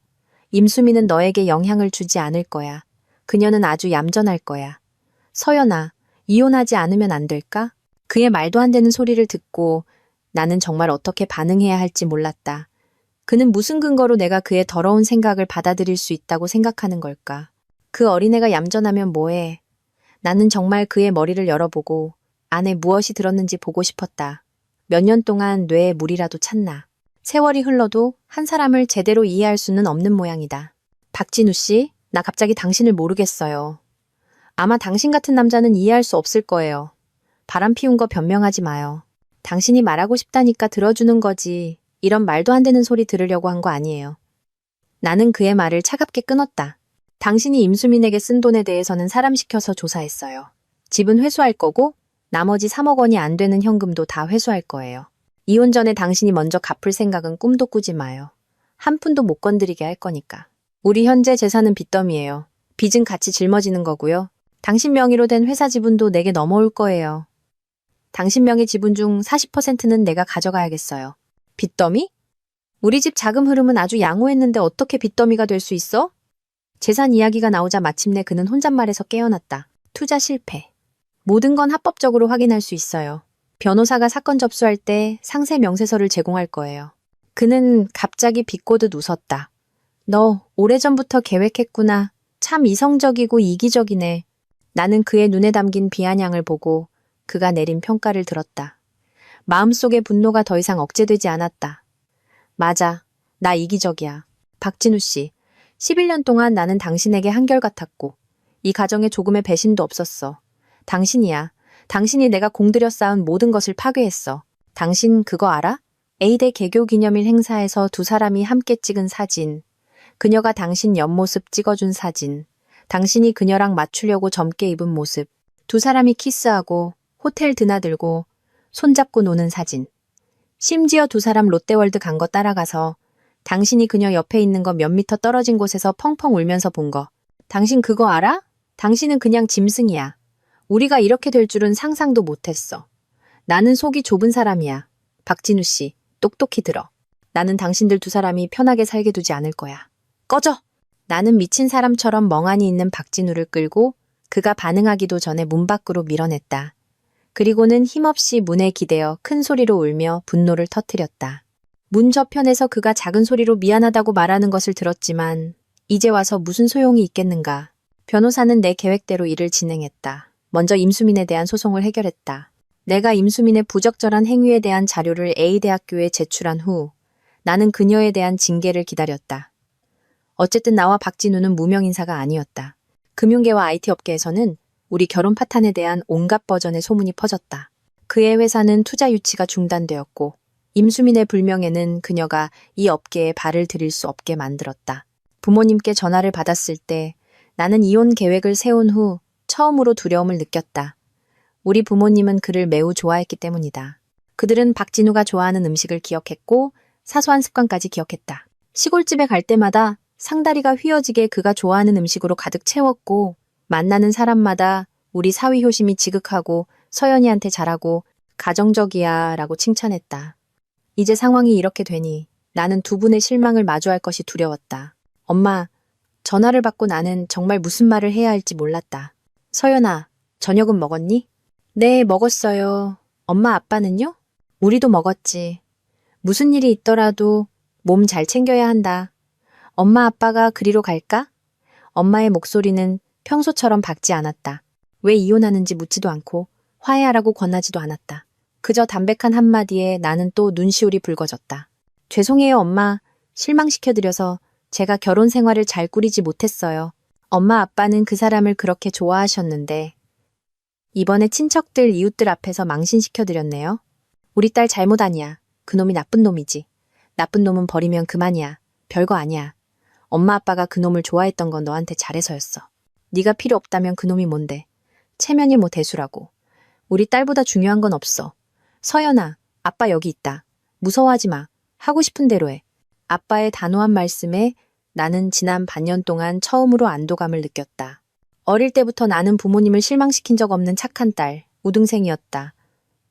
임수민은 너에게 영향을 주지 않을 거야. 그녀는 아주 얌전할 거야. 서연아, 이혼하지 않으면 안 될까? 그의 말도 안 되는 소리를 듣고 나는 정말 어떻게 반응해야 할지 몰랐다. 그는 무슨 근거로 내가 그의 더러운 생각을 받아들일 수 있다고 생각하는 걸까? 그 어린애가 얌전하면 뭐해? 나는 정말 그의 머리를 열어보고 안에 무엇이 들었는지 보고 싶었다. 몇 년 동안 뇌에 물이라도 찼나. 세월이 흘러도 한 사람을 제대로 이해할 수는 없는 모양이다. 박진우 씨, 나 갑자기 당신을 모르겠어요. 아마 당신 같은 남자는 이해할 수 없을 거예요. 바람 피운 거 변명하지 마요. 당신이 말하고 싶다니까 들어주는 거지. 이런 말도 안 되는 소리 들으려고 한 거 아니에요. 나는 그의 말을 차갑게 끊었다. 당신이 임수민에게 쓴 돈에 대해서는 사람 시켜서 조사했어요. 집은 회수할 거고 나머지 3억 원이 안 되는 현금도 다 회수할 거예요. 이혼 전에 당신이 먼저 갚을 생각은 꿈도 꾸지 마요. 한 푼도 못 건드리게 할 거니까. 우리 현재 재산은 빚더미예요. 빚은 같이 짊어지는 거고요. 당신 명의로 된 회사 지분도 내게 넘어올 거예요. 당신 명의 지분 중 40%는 내가 가져가야겠어요. 빚더미? 우리 집 자금 흐름은 아주 양호했는데 어떻게 빚더미가 될 수 있어? 재산 이야기가 나오자 마침내 그는 혼잣말에서 깨어났다. 투자 실패. 모든 건 합법적으로 확인할 수 있어요. 변호사가 사건 접수할 때 상세 명세서를 제공할 거예요. 그는 갑자기 비꼬듯 웃었다. 너 오래전부터 계획했구나. 참 이성적이고 이기적이네. 나는 그의 눈에 담긴 비아냥을 보고 그가 내린 평가를 들었다. 마음속의 분노가 더 이상 억제되지 않았다. 맞아. 나 이기적이야. 박진우 씨. 11년 동안 나는 당신에게 한결같았고 이 가정에 조금의 배신도 없었어. 당신이야. 당신이 내가 공들여 쌓은 모든 것을 파괴했어. 당신 그거 알아? A대 개교 기념일 행사에서 두 사람이 함께 찍은 사진. 그녀가 당신 옆모습 찍어준 사진. 당신이 그녀랑 맞추려고 젊게 입은 모습. 두 사람이 키스하고 호텔 드나들고 손잡고 노는 사진. 심지어 두 사람 롯데월드 간 거 따라가서 당신이 그녀 옆에 있는 거 몇 미터 떨어진 곳에서 펑펑 울면서 본 거. 당신 그거 알아? 당신은 그냥 짐승이야. 우리가 이렇게 될 줄은 상상도 못했어. 나는 속이 좁은 사람이야. 박진우 씨, 똑똑히 들어. 나는 당신들 두 사람이 편하게 살게 두지 않을 거야. 꺼져! 나는 미친 사람처럼 멍하니 있는 박진우를 끌고 그가 반응하기도 전에 문 밖으로 밀어냈다. 그리고는 힘없이 문에 기대어 큰 소리로 울며 분노를 터뜨렸다. 문 저편에서 그가 작은 소리로 미안하다고 말하는 것을 들었지만 이제 와서 무슨 소용이 있겠는가. 변호사는 내 계획대로 일을 진행했다. 먼저 임수민에 대한 소송을 해결했다. 내가 임수민의 부적절한 행위에 대한 자료를 A대학교에 제출한 후 나는 그녀에 대한 징계를 기다렸다. 어쨌든 나와 박진우는 무명인사가 아니었다. 금융계와 IT 업계에서는 우리 결혼 파탄에 대한 온갖 버전의 소문이 퍼졌다. 그의 회사는 투자 유치가 중단되었고 임수민의 불명예는 그녀가 이 업계에 발을 들일 수 없게 만들었다. 부모님께 전화를 받았을 때 나는 이혼 계획을 세운 후 처음으로 두려움을 느꼈다. 우리 부모님은 그를 매우 좋아했기 때문이다. 그들은 박진우가 좋아하는 음식을 기억했고 사소한 습관까지 기억했다. 시골집에 갈 때마다 상다리가 휘어지게 그가 좋아하는 음식으로 가득 채웠고 만나는 사람마다 우리 사위 효심이 지극하고 서연이한테 잘하고 가정적이야 라고 칭찬했다. 이제 상황이 이렇게 되니 나는 두 분의 실망을 마주할 것이 두려웠다. 엄마, 전화를 받고 나는 정말 무슨 말을 해야 할지 몰랐다. 서연아, 저녁은 먹었니? 네, 먹었어요. 엄마 아빠는요? 우리도 먹었지. 무슨 일이 있더라도 몸 잘 챙겨야 한다. 엄마 아빠가 그리로 갈까? 엄마의 목소리는 평소처럼 밝지 않았다. 왜 이혼하는지 묻지도 않고 화해하라고 권하지도 않았다. 그저 담백한 한마디에 나는 또 눈시울이 붉어졌다. 죄송해요 엄마. 실망시켜드려서 제가 결혼 생활을 잘 꾸리지 못했어요. 엄마 아빠는 그 사람을 그렇게 좋아하셨는데 이번에 친척들 이웃들 앞에서 망신시켜드렸네요. 우리 딸 잘못 아니야. 그놈이 나쁜 놈이지. 나쁜 놈은 버리면 그만이야. 별거 아니야. 엄마 아빠가 그놈을 좋아했던 건 너한테 잘해서였어. 네가 필요 없다면 그놈이 뭔데. 체면이 뭐 대수라고. 우리 딸보다 중요한 건 없어. 서연아, 아빠 여기 있다. 무서워하지 마. 하고 싶은 대로 해. 아빠의 단호한 말씀에 나는 지난 반년 동안 처음으로 안도감을 느꼈다. 어릴 때부터 나는 부모님을 실망시킨 적 없는 착한 딸, 우등생이었다.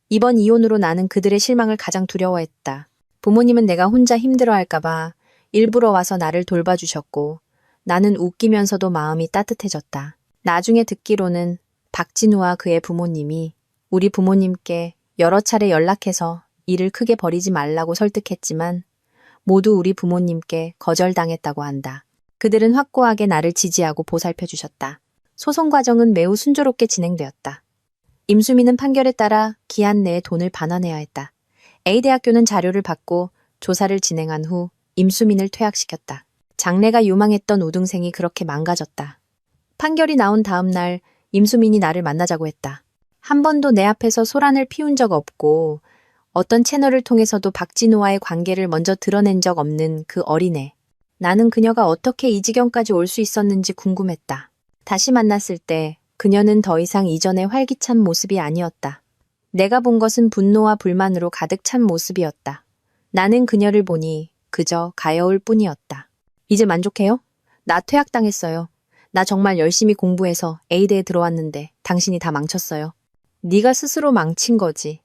이번 이혼으로 나는 그들의 실망을 가장 두려워했다. 부모님은 내가 혼자 힘들어할까봐 일부러 와서 나를 돌봐주셨고 나는 웃기면서도 마음이 따뜻해졌다. 나중에 듣기로는 박진우와 그의 부모님이 우리 부모님께 여러 차례 연락해서 일을 크게 벌이지 말라고 설득했지만 모두 우리 부모님께 거절당했다고 한다. 그들은 확고하게 나를 지지하고 보살펴 주셨다. 소송 과정은 매우 순조롭게 진행되었다. 임수민은 판결에 따라 기한 내에 돈을 반환해야 했다. A대학교는 자료를 받고 조사를 진행한 후 임수민을 퇴학시켰다. 장래가 유망했던 우등생이 그렇게 망가졌다. 판결이 나온 다음 날 임수민이 나를 만나자고 했다. 한 번도 내 앞에서 소란을 피운 적 없고 어떤 채널을 통해서도 박진우와의 관계를 먼저 드러낸 적 없는 그 어린애. 나는 그녀가 어떻게 이 지경까지 올 수 있었는지 궁금했다. 다시 만났을 때 그녀는 더 이상 이전의 활기찬 모습이 아니었다. 내가 본 것은 분노와 불만으로 가득 찬 모습이었다. 나는 그녀를 보니 그저 가여울 뿐이었다. 이제 만족해요? 나 퇴학당했어요. 나 정말 열심히 공부해서 A대에 들어왔는데 당신이 다 망쳤어요. 네가 스스로 망친 거지.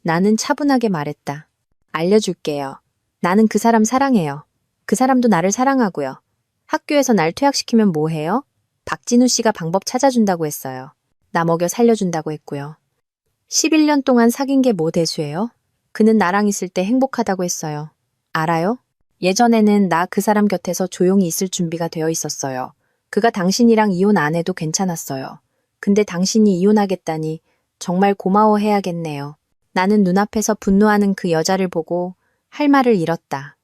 나는 차분하게 말했다. 알려줄게요. 나는 그 사람 사랑해요. 그 사람도 나를 사랑하고요. 학교에서 날 퇴학시키면 뭐 해요? 박진우 씨가 방법 찾아준다고 했어요. 나 먹여 살려준다고 했고요. 11년 동안 사귄 게 뭐 대수예요? 그는 나랑 있을 때 행복하다고 했어요. 알아요? 예전에는 나 그 사람 곁에서 조용히 있을 준비가 되어 있었어요. 그가 당신이랑 이혼 안 해도 괜찮았어요. 근데 당신이 이혼하겠다니 정말 고마워해야겠네요. 나는 눈앞에서 분노하는 그 여자를 보고 할 말을 잃었다.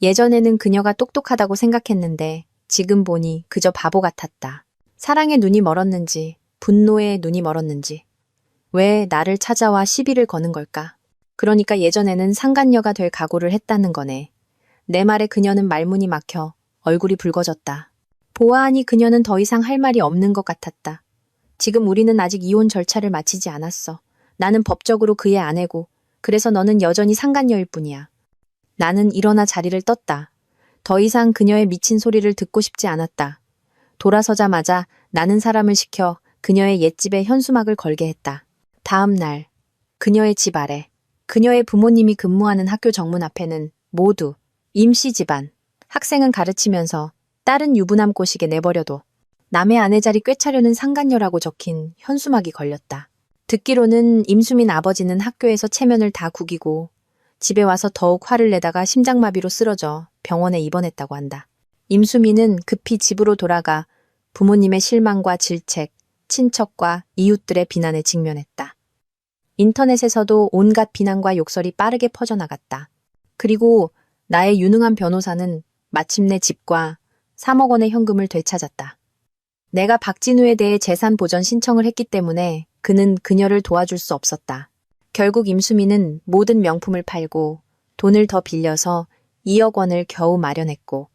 예전에는 그녀가 똑똑하다고 생각했는데 지금 보니 그저 바보 같았다. 사랑의 눈이 멀었는지 분노의 눈이 멀었는지 왜 나를 찾아와 시비를 거는 걸까? 그러니까 예전에는 상간녀가 될 각오를 했다는 거네. 내 말에 그녀는 말문이 막혀 얼굴이 붉어졌다. 보아하니 그녀는 더 이상 할 말이 없는 것 같았다. 지금 우리는 아직 이혼 절차를 마치지 않았어. 나는 법적으로 그의 아내고 그래서 너는 여전히 상간녀일 뿐이야. 나는 일어나 자리를 떴다. 더 이상 그녀의 미친 소리를 듣고 싶지 않았다. 돌아서자마자 나는 사람을 시켜 그녀의 옛집에 현수막을 걸게 했다. 다음 날 그녀의 집 아래 그녀의 부모님이 근무하는 학교 정문 앞에는 모두 임씨 집안, 학생은 가르치면서 딸은 유부남 꼬시게 내버려둬. 남의 아내 자리 꿰차려는 상간녀라고 적힌 현수막이 걸렸다. 듣기로는 임수민 아버지는 학교에서 체면을 다 구기고 집에 와서 더욱 화를 내다가 심장마비로 쓰러져 병원에 입원했다고 한다. 임수민은 급히 집으로 돌아가 부모님의 실망과 질책, 친척과 이웃들의 비난에 직면했다. 인터넷에서도 온갖 비난과 욕설이 빠르게 퍼져나갔다. 그리고 나의 유능한 변호사는 마침내 집과 3억 원의 현금을 되찾았다. 내가 박진우에 대해 재산 보전 신청을 했기 때문에 그는 그녀를 도와줄 수 없었다. 결국 임수민은 모든 명품을 팔고 돈을 더 빌려서 2억 원을 겨우 마련했고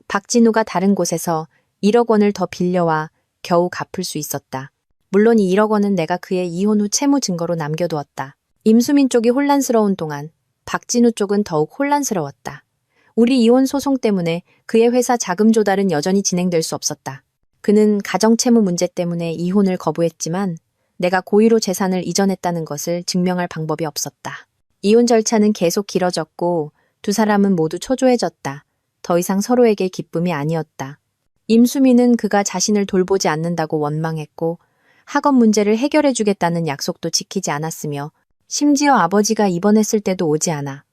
박진우가 다른 곳에서 1억 원을 더 빌려와 겨우 갚을 수 있었다. 물론 이 1억 원은 내가 그의 이혼 후 채무 증거로 남겨두었다. 임수민 쪽이 혼란스러운 동안 박진우 쪽은 더욱 혼란스러웠다. 우리 이혼 소송 때문에 그의 회사 자금 조달은 여전히 진행될 수 없었다. 그는 가정채무 문제 때문에 이혼을 거부했지만 내가 고의로 재산을 이전했다는 것을 증명할 방법이 없었다. 이혼 절차는 계속 길어졌고 두 사람은 모두 초조해졌다. 더 이상 서로에게 기쁨이 아니었다. 임수민은 그가 자신을 돌보지 않는다고 원망했고 학업 문제를 해결해 주겠다는 약속도 지키지 않았으며 심지어 아버지가 입원했을 때도 오지 않아.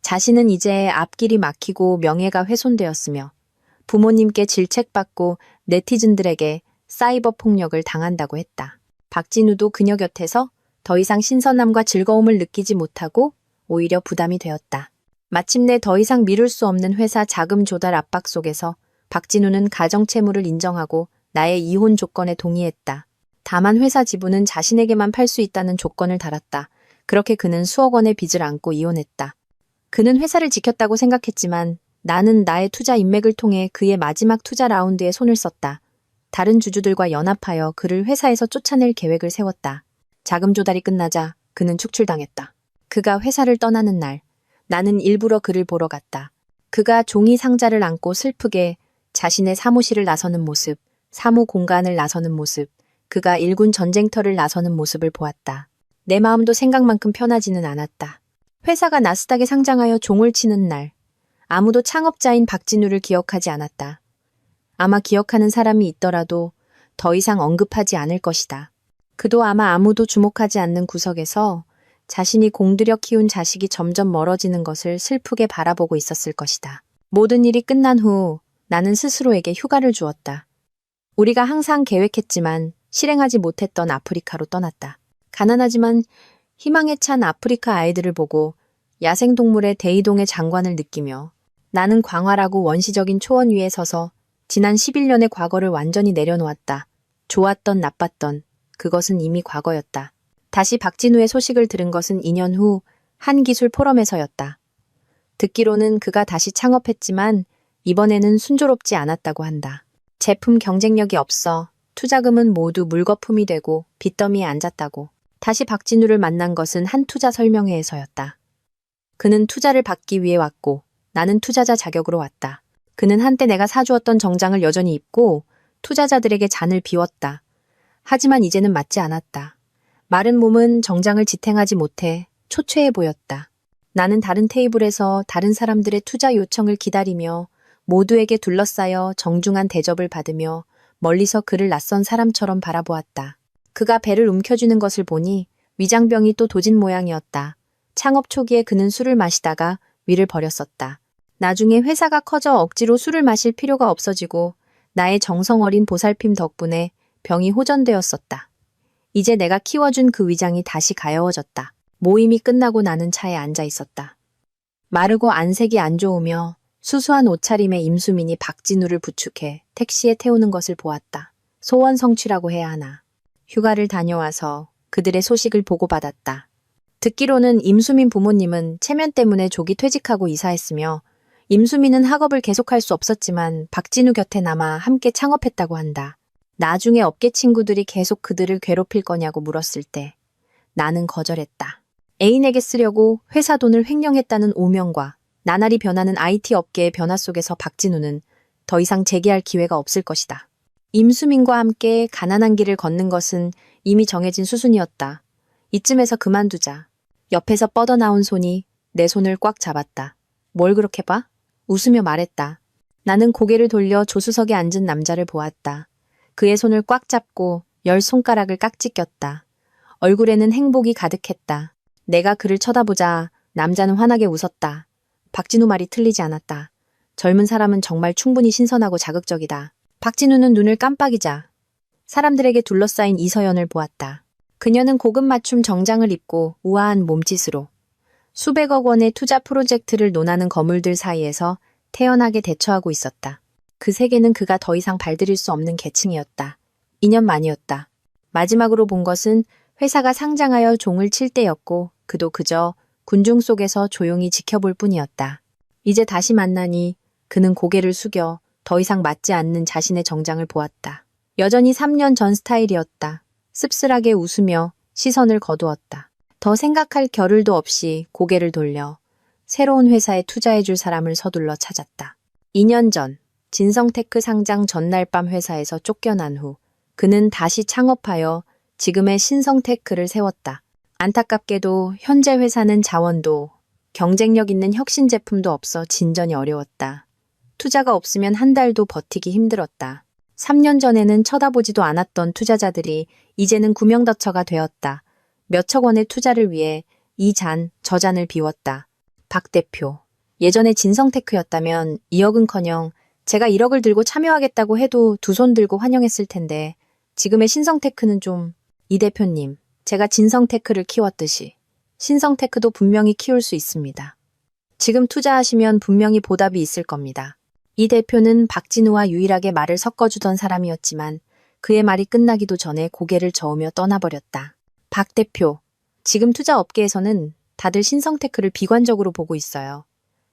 자신은 이제 앞길이 막히고 명예가 훼손되었으며 부모님께 질책받고 네티즌들에게 사이버 폭력을 당한다고 했다. 박진우도 그녀 곁에서 더 이상 신선함과 즐거움을 느끼지 못하고 오히려 부담이 되었다. 마침내 더 이상 미룰 수 없는 회사 자금 조달 압박 속에서 박진우는 가정채무를 인정하고 나의 이혼 조건에 동의했다. 다만 회사 지분은 자신에게만 팔 수 있다는 조건을 달았다. 그렇게 그는 수억 원의 빚을 안고 이혼했다. 그는 회사를 지켰다고 생각했지만 나는 나의 투자 인맥을 통해 그의 마지막 투자 라운드에 손을 썼다. 다른 주주들과 연합하여 그를 회사에서 쫓아낼 계획을 세웠다. 자금 조달이 끝나자 그는 축출당했다. 그가 회사를 떠나는 날, 나는 일부러 그를 보러 갔다. 그가 종이 상자를 안고 슬프게 자신의 사무실을 나서는 모습, 사무 공간을 나서는 모습, 그가 일군 전쟁터를 나서는 모습을 보았다. 내 마음도 생각만큼 편하지는 않았다. 회사가 나스닥에 상장하여 종을 치는 날, 아무도 창업자인 박진우를 기억하지 않았다. 아마 기억하는 사람이 있더라도 더 이상 언급하지 않을 것이다. 그도 아마 아무도 주목하지 않는 구석에서 자신이 공들여 키운 자식이 점점 멀어지는 것을 슬프게 바라보고 있었을 것이다. 모든 일이 끝난 후 나는 스스로에게 휴가를 주었다. 우리가 항상 계획했지만 실행하지 못했던 아프리카로 떠났다. 가난하지만 희망에 찬 아프리카 아이들을 보고 야생동물의 대이동의 장관을 느끼며 나는 광활하고 원시적인 초원 위에 서서 지난 11년의 과거를 완전히 내려놓았다. 좋았던 나빴던 그것은 이미 과거였다. 다시 박진우의 소식을 들은 것은 2년 후 한 기술 포럼에서였다. 듣기로는 그가 다시 창업했지만 이번에는 순조롭지 않았다고 한다. 제품 경쟁력이 없어 투자금은 모두 물거품이 되고 빚더미에 앉았다고. 다시 박진우를 만난 것은 한 투자 설명회에서였다. 그는 투자를 받기 위해 왔고 나는 투자자 자격으로 왔다. 그는 한때 내가 사주었던 정장을 여전히 입고 투자자들에게 잔을 비웠다. 하지만 이제는 맞지 않았다. 마른 몸은 정장을 지탱하지 못해 초췌해 보였다. 나는 다른 테이블에서 다른 사람들의 투자 요청을 기다리며 모두에게 둘러싸여 정중한 대접을 받으며 멀리서 그를 낯선 사람처럼 바라보았다. 그가 배를 움켜쥐는 것을 보니 위장병이 또 도진 모양이었다. 창업 초기에 그는 술을 마시다가 위를 버렸었다. 나중에 회사가 커져 억지로 술을 마실 필요가 없어지고 나의 정성 어린 보살핌 덕분에 병이 호전되었었다. 이제 내가 키워준 그 위장이 다시 가여워졌다. 모임이 끝나고 나는 차에 앉아 있었다. 마르고 안색이 안 좋으며 수수한 옷차림의 임수민이 박진우를 부축해 택시에 태우는 것을 보았다. 소원 성취라고 해야 하나. 휴가를 다녀와서 그들의 소식을 보고받았다. 듣기로는 임수민 부모님은 체면 때문에 조기 퇴직하고 이사했으며 임수민은 학업을 계속할 수 없었지만 박진우 곁에 남아 함께 창업했다고 한다. 나중에 업계 친구들이 계속 그들을 괴롭힐 거냐고 물었을 때 나는 거절했다. 애인에게 쓰려고 회사 돈을 횡령했다는 오명과 나날이 변하는 IT 업계의 변화 속에서 박진우는 더 이상 재기할 기회가 없을 것이다. 임수민과 함께 가난한 길을 걷는 것은 이미 정해진 수순이었다. 이쯤에서 그만두자. 옆에서 뻗어나온 손이 내 손을 꽉 잡았다. 뭘 그렇게 봐? 웃으며 말했다. 나는 고개를 돌려 조수석에 앉은 남자를 보았다. 그의 손을 꽉 잡고 10손가락을 깍지 꼈다. 얼굴에는 행복이 가득했다. 내가 그를 쳐다보자 남자는 환하게 웃었다. 박진우 말이 틀리지 않았다. 젊은 사람은 정말 충분히 신선하고 자극적이다. 박진우는 눈을 깜빡이자 사람들에게 둘러싸인 이서연을 보았다. 그녀는 고급 맞춤 정장을 입고 우아한 몸짓으로 수백억 원의 투자 프로젝트를 논하는 거물들 사이에서 태연하게 대처하고 있었다. 그 세계는 그가 더 이상 발들일 수 없는 계층이었다. 2년 만이었다. 마지막으로 본 것은 회사가 상장하여 종을 칠 때였고 그도 그저 군중 속에서 조용히 지켜볼 뿐이었다. 이제 다시 만나니 그는 고개를 숙여 더 이상 맞지 않는 자신의 정장을 보았다. 여전히 3년 전 스타일이었다. 씁쓸하게 웃으며 시선을 거두었다. 더 생각할 겨를도 없이 고개를 돌려 새로운 회사에 투자해줄 사람을 서둘러 찾았다. 2년 전 진성테크 상장 전날 밤 회사에서 쫓겨난 후 그는 다시 창업하여 지금의 신성테크를 세웠다. 안타깝게도 현재 회사는 자원도 경쟁력 있는 혁신 제품도 없어 진전이 어려웠다. 투자가 없으면 한 달도 버티기 힘들었다. 3년 전에는 쳐다보지도 않았던 투자자들이 이제는 구명더처가 되었다. 몇억 원의 투자를 위해 이 잔, 저 잔을 비웠다. 박 대표, 예전에 진성테크였다면 2억은커녕 제가 1억을 들고 참여하겠다고 해도 두 손 들고 환영했을 텐데 지금의 신성테크는 좀... 이 대표님, 제가 진성테크를 키웠듯이 신성테크도 분명히 키울 수 있습니다. 지금 투자하시면 분명히 보답이 있을 겁니다. 이 대표는 박진우와 유일하게 말을 섞어주던 사람이었지만 그의 말이 끝나기도 전에 고개를 저으며 떠나버렸다. 박 대표, 지금 투자 업계에서는 다들 신성테크를 비관적으로 보고 있어요.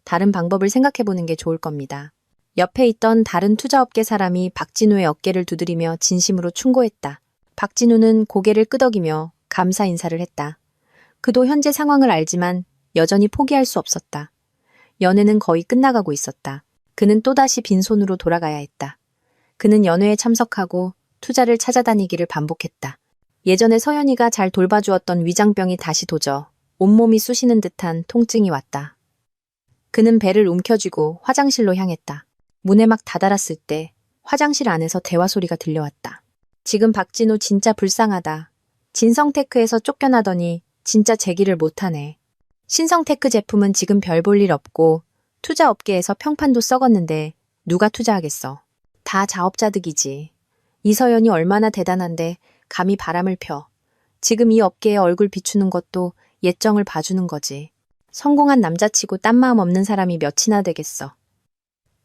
다른 방법을 생각해보는 게 좋을 겁니다. 옆에 있던 다른 투자업계 사람이 박진우의 어깨를 두드리며 진심으로 충고했다. 박진우는 고개를 끄덕이며 감사 인사를 했다. 그도 현재 상황을 알지만 여전히 포기할 수 없었다. 연회는 거의 끝나가고 있었다. 그는 또다시 빈손으로 돌아가야 했다. 그는 연회에 참석하고 투자를 찾아다니기를 반복했다. 예전에 서연이가 잘 돌봐주었던 위장병이 다시 도져 온몸이 쑤시는 듯한 통증이 왔다. 그는 배를 움켜쥐고 화장실로 향했다. 문에 막 다다랐을 때 화장실 안에서 대화 소리가 들려왔다. 지금 박진우 진짜 불쌍하다. 진성테크에서 쫓겨나더니 진짜 재기를 못하네. 신성테크 제품은 지금 별 볼 일 없고 투자업계에서 평판도 썩었는데 누가 투자하겠어. 다 자업자득이지. 이서연이 얼마나 대단한데 감히 바람을 펴. 지금 이 업계에 얼굴 비추는 것도 예정을 봐주는 거지. 성공한 남자치고 딴 마음 없는 사람이 몇이나 되겠어.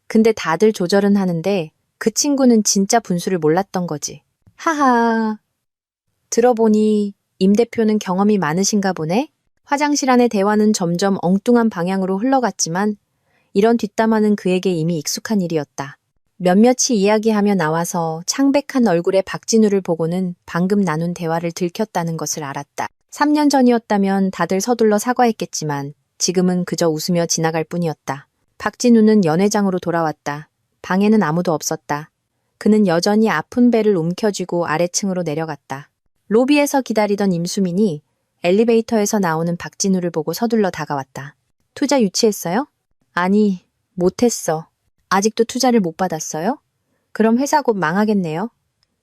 근데 다들 조절은 하는데 그 친구는 진짜 분수를 몰랐던 거지. 하하. 들어보니 임 대표는 경험이 많으신가 보네? 화장실 안의 대화는 점점 엉뚱한 방향으로 흘러갔지만 이런 뒷담화는 그에게 이미 익숙한 일이었다. 몇몇이 이야기하며 나와서 창백한 얼굴의 박진우를 보고는 방금 나눈 대화를 들켰다는 것을 알았다. 3년 전이었다면 다들 서둘러 사과했겠지만 지금은 그저 웃으며 지나갈 뿐이었다. 박진우는 연회장으로 돌아왔다. 방에는 아무도 없었다. 그는 여전히 아픈 배를 움켜쥐고 아래층으로 내려갔다. 로비에서 기다리던 임수민이 엘리베이터에서 나오는 박진우를 보고 서둘러 다가왔다. 투자 유치했어요? 아니, 못했어. 아직도 투자를 못 받았어요? 그럼 회사 곧 망하겠네요.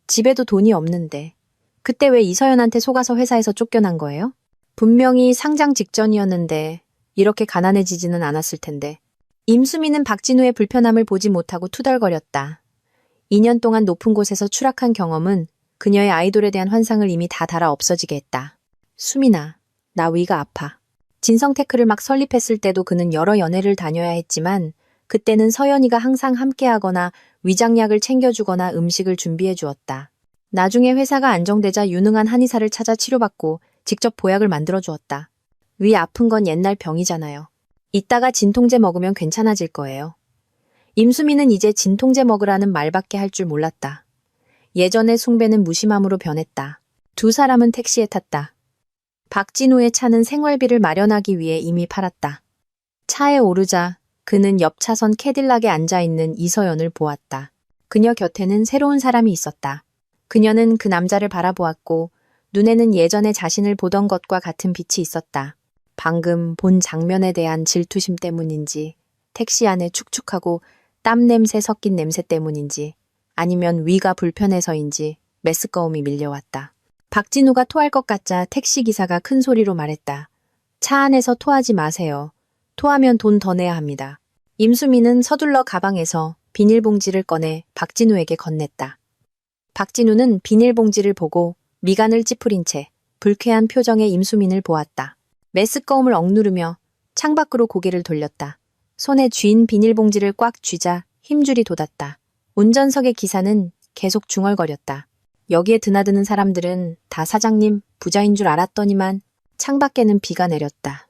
집에도 돈이 없는데. 그때 왜 이서연한테 속아서 회사에서 쫓겨난 거예요? 분명히 상장 직전이었는데 이렇게 가난해지지는 않았을 텐데. 임수민은 박진우의 불편함을 보지 못하고 투덜거렸다. 2년 동안 높은 곳에서 추락한 경험은 그녀의 아이돌에 대한 환상을 이미 다 달아 없어지게 했다. 수민아, 나 위가 아파. 진성테크를 막 설립했을 때도 그는 여러 연회를 다녀야 했지만 그때는 서연이가 항상 함께하거나 위장약을 챙겨주거나 음식을 준비해 주었다. 나중에 회사가 안정되자 유능한 한의사를 찾아 치료받고 직접 보약을 만들어 주었다. 위 아픈 건 옛날 병이잖아요. 이따가 진통제 먹으면 괜찮아질 거예요. 임수민은 이제 진통제 먹으라는 말밖에 할 줄 몰랐다. 예전의 숭배는 무심함으로 변했다. 두 사람은 택시에 탔다. 박진우의 차는 생활비를 마련하기 위해 이미 팔았다. 차에 오르자 그는 옆 차선 캐딜락에 앉아있는 이서연을 보았다. 그녀 곁에는 새로운 사람이 있었다. 그녀는 그 남자를 바라보았고 눈에는 예전에 자신을 보던 것과 같은 빛이 있었다. 방금 본 장면에 대한 질투심 때문인지 택시 안에 축축하고 땀 냄새 섞인 냄새 때문인지 아니면 위가 불편해서인지 메스꺼움이 밀려왔다. 박진우가 토할 것 같자 택시기사가 큰 소리로 말했다. 차 안에서 토하지 마세요. 토하면 돈 더 내야 합니다. 임수민은 서둘러 가방에서 비닐봉지를 꺼내 박진우에게 건넸다. 박진우는 비닐봉지를 보고 미간을 찌푸린 채 불쾌한 표정의 임수민을 보았다. 메스꺼움을 억누르며 창밖으로 고개를 돌렸다. 손에 쥔 비닐봉지를 꽉 쥐자 힘줄이 돋았다. 운전석의 기사는 계속 중얼거렸다. 여기에 드나드는 사람들은 다 사장님, 부자인 줄 알았더니만 창밖에는 비가 내렸다.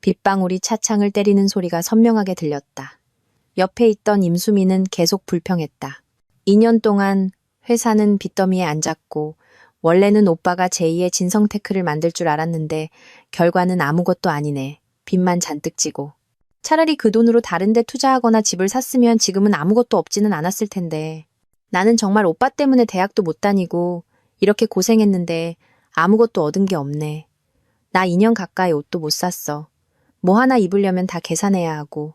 빗방울이 차창을 때리는 소리가 선명하게 들렸다. 옆에 있던 임수민은 계속 불평했다. 2년 동안 회사는 빚더미에 앉았고 원래는 오빠가 제2의 진성테크를 만들 줄 알았는데 결과는 아무것도 아니네. 빚만 잔뜩 지고. 차라리 그 돈으로 다른 데 투자하거나 집을 샀으면 지금은 아무것도 없지는 않았을 텐데. 나는 정말 오빠 때문에 대학도 못 다니고 이렇게 고생했는데 아무것도 얻은 게 없네. 나 2년 가까이 옷도 못 샀어. 뭐 하나 입으려면 다 계산해야 하고.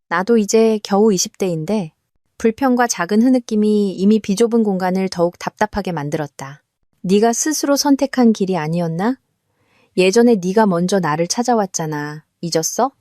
나도 이제 겨우 20대인데 불평과 작은 흐느낌이 이미 비좁은 공간을 더욱 답답하게 만들었다. 네가 스스로 선택한 길이 아니었나? 예전에 네가 먼저 나를 찾아왔잖아. 잊었어?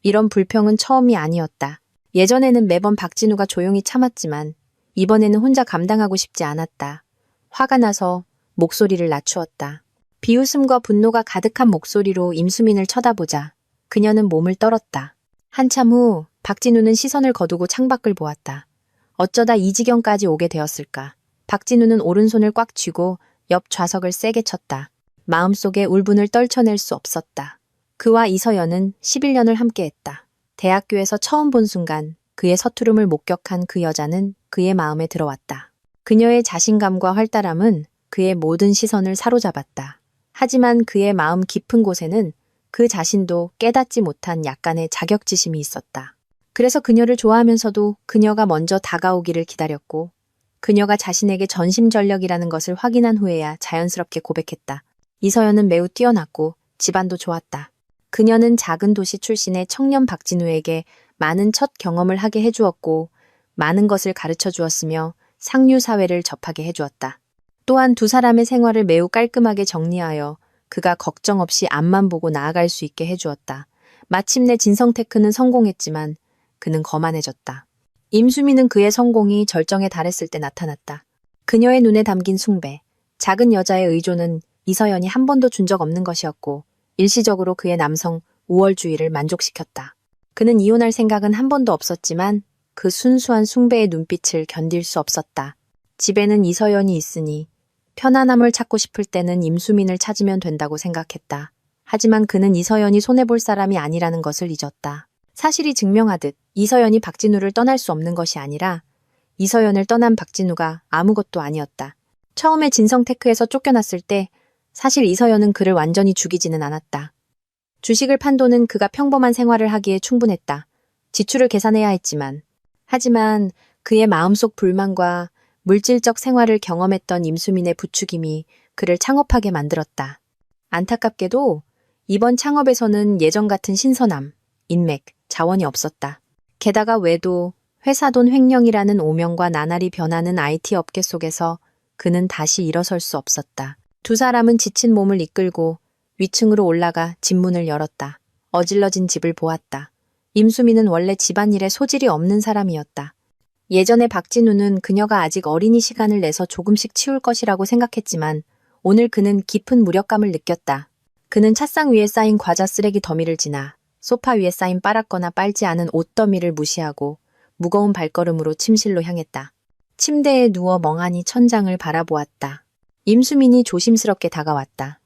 이런 불평은 처음이 아니었다. 예전에는 매번 박진우가 조용히 참았지만 이번에는 혼자 감당하고 싶지 않았다. 화가 나서 목소리를 낮추었다. 비웃음과 분노가 가득한 목소리로 임수민을 쳐다보자 그녀는 몸을 떨었다. 한참 후 박진우는 시선을 거두고 창밖을 보았다. 어쩌다 이 지경까지 오게 되었을까. 박진우는 오른손을 꽉 쥐고 옆 좌석을 세게 쳤다. 마음속에 울분을 떨쳐낼 수 없었다. 그와 이서연은 11년을 함께했다. 대학교에서 처음 본 순간 그의 서투름을 목격한 그 여자는 그의 마음에 들어왔다. 그녀의 자신감과 활달함은 그의 모든 시선을 사로잡았다. 하지만 그의 마음 깊은 곳에는 그 자신도 깨닫지 못한 약간의 자격지심이 있었다. 그래서 그녀를 좋아하면서도 그녀가 먼저 다가오기를 기다렸고 그녀가 자신에게 전심전력이라는 것을 확인한 후에야 자연스럽게 고백했다. 이서연은 매우 뛰어났고 집안도 좋았다. 그녀는 작은 도시 출신의 청년 박진우에게 많은 첫 경험을 하게 해주었고 많은 것을 가르쳐 주었으며 상류 사회를 접하게 해주었다. 또한 두 사람의 생활을 매우 깔끔하게 정리하여 그가 걱정 없이 앞만 보고 나아갈 수 있게 해주었다. 마침내 진성테크는 성공했지만 그는 거만해졌다. 임수민은 그의 성공이 절정에 달했을 때 나타났다. 그녀의 눈에 담긴 숭배, 작은 여자의 의존은 이서연이 한 번도 준 적 없는 것이었고 일시적으로 그의 남성 우월주의를 만족시켰다. 그는 이혼할 생각은 한 번도 없었지만 그 순수한 숭배의 눈빛을 견딜 수 없었다. 집에는 이서연이 있으니 편안함을 찾고 싶을 때는 임수민을 찾으면 된다고 생각했다. 하지만 그는 이서연이 손해볼 사람이 아니라는 것을 잊었다. 사실이 증명하듯 이서연이 박진우를 떠날 수 없는 것이 아니라 이서연을 떠난 박진우가 아무것도 아니었다. 처음에 진성테크에서 쫓겨났을 때 사실 이서연은 그를 완전히 죽이지는 않았다. 주식을 판 돈은 그가 평범한 생활을 하기에 충분했다. 지출을 계산해야 했지만. 하지만 그의 마음속 불만과 물질적 생활을 경험했던 임수민의 부추김이 그를 창업하게 만들었다. 안타깝게도 이번 창업에서는 예전 같은 신선함, 인맥, 자원이 없었다. 게다가 외도, 회사 돈 횡령이라는 오명과 나날이 변하는 IT 업계 속에서 그는 다시 일어설 수 없었다. 두 사람은 지친 몸을 이끌고 위층으로 올라가 집문을 열었다. 어질러진 집을 보았다. 임수민은 원래 집안일에 소질이 없는 사람이었다. 예전에 박진우는 그녀가 아직 어린이 시간을 내서 조금씩 치울 것이라고 생각했지만 오늘 그는 깊은 무력감을 느꼈다. 그는 찻상 위에 쌓인 과자 쓰레기 더미를 지나 소파 위에 쌓인 빨았거나 빨지 않은 옷 더미를 무시하고 무거운 발걸음으로 침실로 향했다. 침대에 누워 멍하니 천장을 바라보았다. 임수민이 조심스럽게 다가왔다.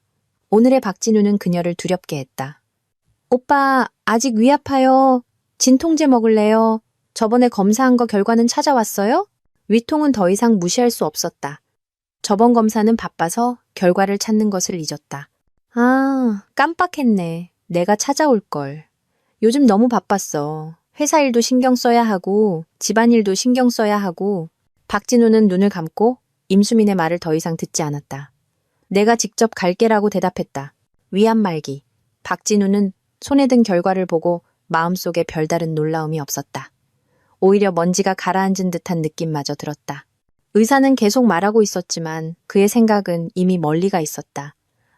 오늘의 박진우는 그녀를 두렵게 했다. 오빠, 아직 위 아파요. 진통제 먹을래요? 저번에 검사한 거 결과는 찾아왔어요? 위통은 더 이상 무시할 수 없었다. 저번 검사는 바빠서 결과를 찾는 것을 잊었다. 아, 깜빡했네. 내가 찾아올걸. 요즘 너무 바빴어. 회사 일도 신경 써야 하고 집안일도 신경 써야 하고. 박진우는 눈을 감고 임수민의 말을 더 이상 듣지 않았다. 내가 직접 갈게라고 대답했다. 위안 말기. 박진우는 손에 든 결과를 보고 마음속에 별다른 놀라움이 없었다. 오히려 먼지가 가라앉은 듯한 느낌마저 들었다. 의사는 계속 말하고 있었지만 그의 생각은 이미 멀리가 있었다.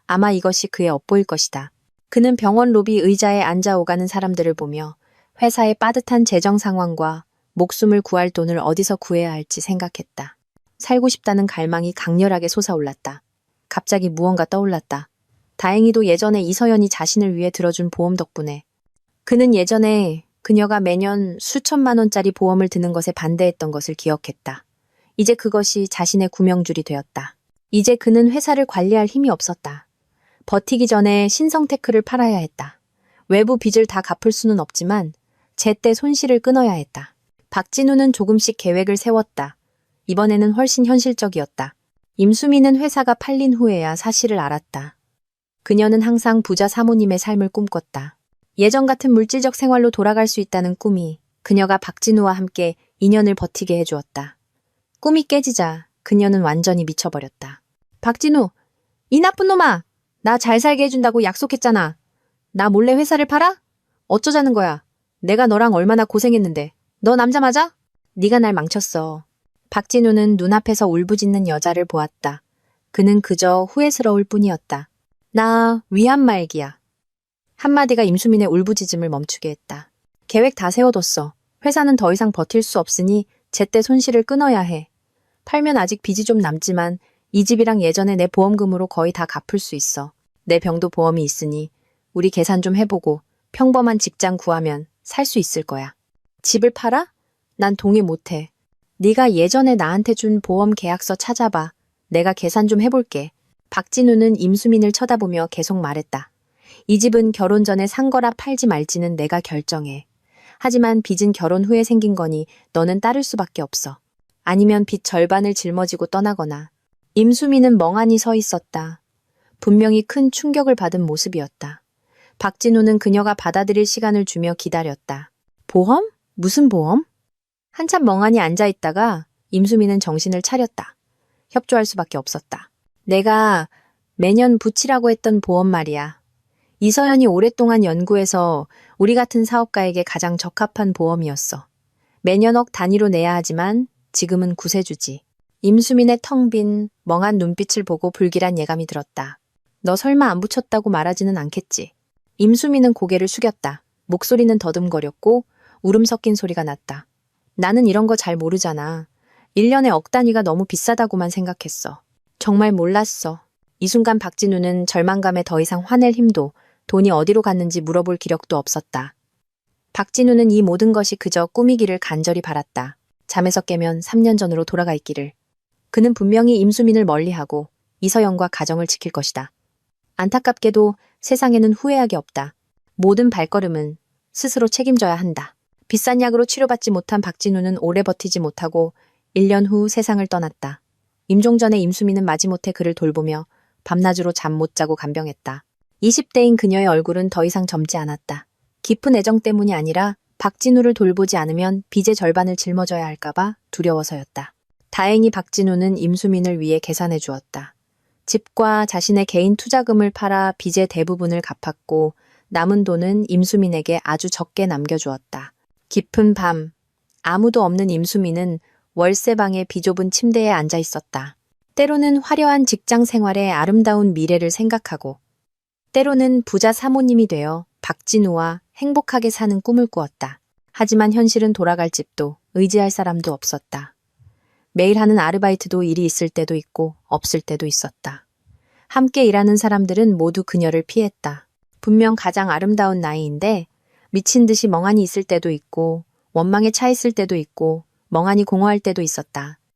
아마 이것이 그의 업보일 것이다. 그는 병원 로비 의자에 앉아 오가는 사람들을 보며 회사의 빠듯한 재정 상황과 목숨을 구할 돈을 어디서 구해야 할지 생각했다. 살고 싶다는 갈망이 강렬하게 솟아올랐다. 갑자기 무언가 떠올랐다. 다행히도 예전에 이서연이 자신을 위해 들어준 보험 덕분에. 그는 예전에 그녀가 매년 수천만 원짜리 보험을 드는 것에 반대했던 것을 기억했다. 이제 그것이 자신의 구명줄이 되었다. 이제 그는 회사를 관리할 힘이 없었다. 버티기 전에 신성테크를 팔아야 했다. 외부 빚을 다 갚을 수는 없지만 제때 손실을 끊어야 했다. 박진우는 조금씩 계획을 세웠다. 이번에는 훨씬 현실적이었다. 임수민은 회사가 팔린 후에야 사실을 알았다. 그녀는 항상 부자 사모님의 삶을 꿈꿨다. 예전 같은 물질적 생활로 돌아갈 수 있다는 꿈이 그녀가 박진우와 함께 2년을 버티게 해주었다. 꿈이 깨지자 그녀는 완전히 미쳐버렸다. 박진우, 이 나쁜 놈아! 나 잘 살게 해준다고 약속했잖아. 나 몰래 회사를 팔아? 어쩌자는 거야? 내가 너랑 얼마나 고생했는데. 너 남자 맞아? 네가 날 망쳤어. 박진우는 눈앞에서 울부짖는 여자를 보았다. 그는 그저 후회스러울 뿐이었다. 나 위안 말기야. 한마디가 임수민의 울부짖음을 멈추게 했다. 계획 다 세워뒀어. 회사는 더 이상 버틸 수 없으니 제때 손실을 끊어야 해. 팔면 아직 빚이 좀 남지만 이 집이랑 예전에 내 보험금으로 거의 다 갚을 수 있어. 내 병도 보험이 있으니 우리 계산 좀 해보고 평범한 직장 구하면 살 수 있을 거야. 집을 팔아? 난 동의 못해. 네가 예전에 나한테 준 보험 계약서 찾아봐. 내가 계산 좀 해볼게. 박진우는 임수민을 쳐다보며 계속 말했다. 이 집은 결혼 전에 산 거라 팔지 말지는 내가 결정해. 하지만 빚은 결혼 후에 생긴 거니 너는 따를 수밖에 없어. 아니면 빚 절반을 짊어지고 떠나거나. 임수민은 멍하니 서 있었다. 분명히 큰 충격을 받은 모습이었다. 박진우는 그녀가 받아들일 시간을 주며 기다렸다. 보험? 무슨 보험? 한참 멍하니 앉아있다가 임수민은 정신을 차렸다. 협조할 수밖에 없었다. 내가 매년 붙이라고 했던 보험 말이야. 이서연이 오랫동안 연구해서 우리 같은 사업가에게 가장 적합한 보험이었어. 매년 억 단위로 내야 하지만 지금은 구세주지. 임수민의 텅 빈 멍한 눈빛을 보고 불길한 예감이 들었다. 너 설마 안 붙였다고 말하지는 않겠지. 임수민은 고개를 숙였다. 목소리는 더듬거렸고 울음 섞인 소리가 났다. 나는 이런 거 잘 모르잖아. 1년에 억 단위가 너무 비싸다고만 생각했어. 정말 몰랐어. 이 순간 박진우는 절망감에 더 이상 화낼 힘도 돈이 어디로 갔는지 물어볼 기력도 없었다. 박진우는 이 모든 것이 그저 꿈이기를 간절히 바랐다. 잠에서 깨면 3년 전으로 돌아가 있기를. 그는 분명히 임수민을 멀리하고 이서연과 가정을 지킬 것이다. 안타깝게도 세상에는 후회하기 없다. 모든 발걸음은 스스로 책임져야 한다. 비싼 약으로 치료받지 못한 박진우는 오래 버티지 못하고 1년 후 세상을 떠났다. 임종 전에 임수미는 마지못해 그를 돌보며 밤낮으로 잠 못 자고 간병했다. 20대인 그녀의 얼굴은 더 이상 젊지 않았다. 깊은 애정 때문이 아니라 박진우를 돌보지 않으면 빚의 절반을 짊어져야 할까봐 두려워서였다. 다행히 박진우는 임수민을 위해 계산해 주었다. 집과 자신의 개인 투자금을 팔아 빚의 대부분을 갚았고 남은 돈은 임수민에게 아주 적게 남겨주었다. 깊은 밤, 아무도 없는 임수민은 월세방의 비좁은 침대에 앉아 있었다. 때로는 화려한 직장 생활의 아름다운 미래를 생각하고 때로는 부자 사모님이 되어 박진우와 행복하게 사는 꿈을 꾸었다. 하지만 현실은 돌아갈 집도 의지할 사람도 없었다. 매일 하는 아르바이트도 일이 있을 때도 있고 없을 때도 있었다. 함께 일하는 사람들은 모두 그녀를 피했다. 분명 가장 아름다운 나이인데 미친 듯이 멍하니 있을 때도 있고 원망에 차 있을 때도 있고 멍하니 공허할 때도 있었다.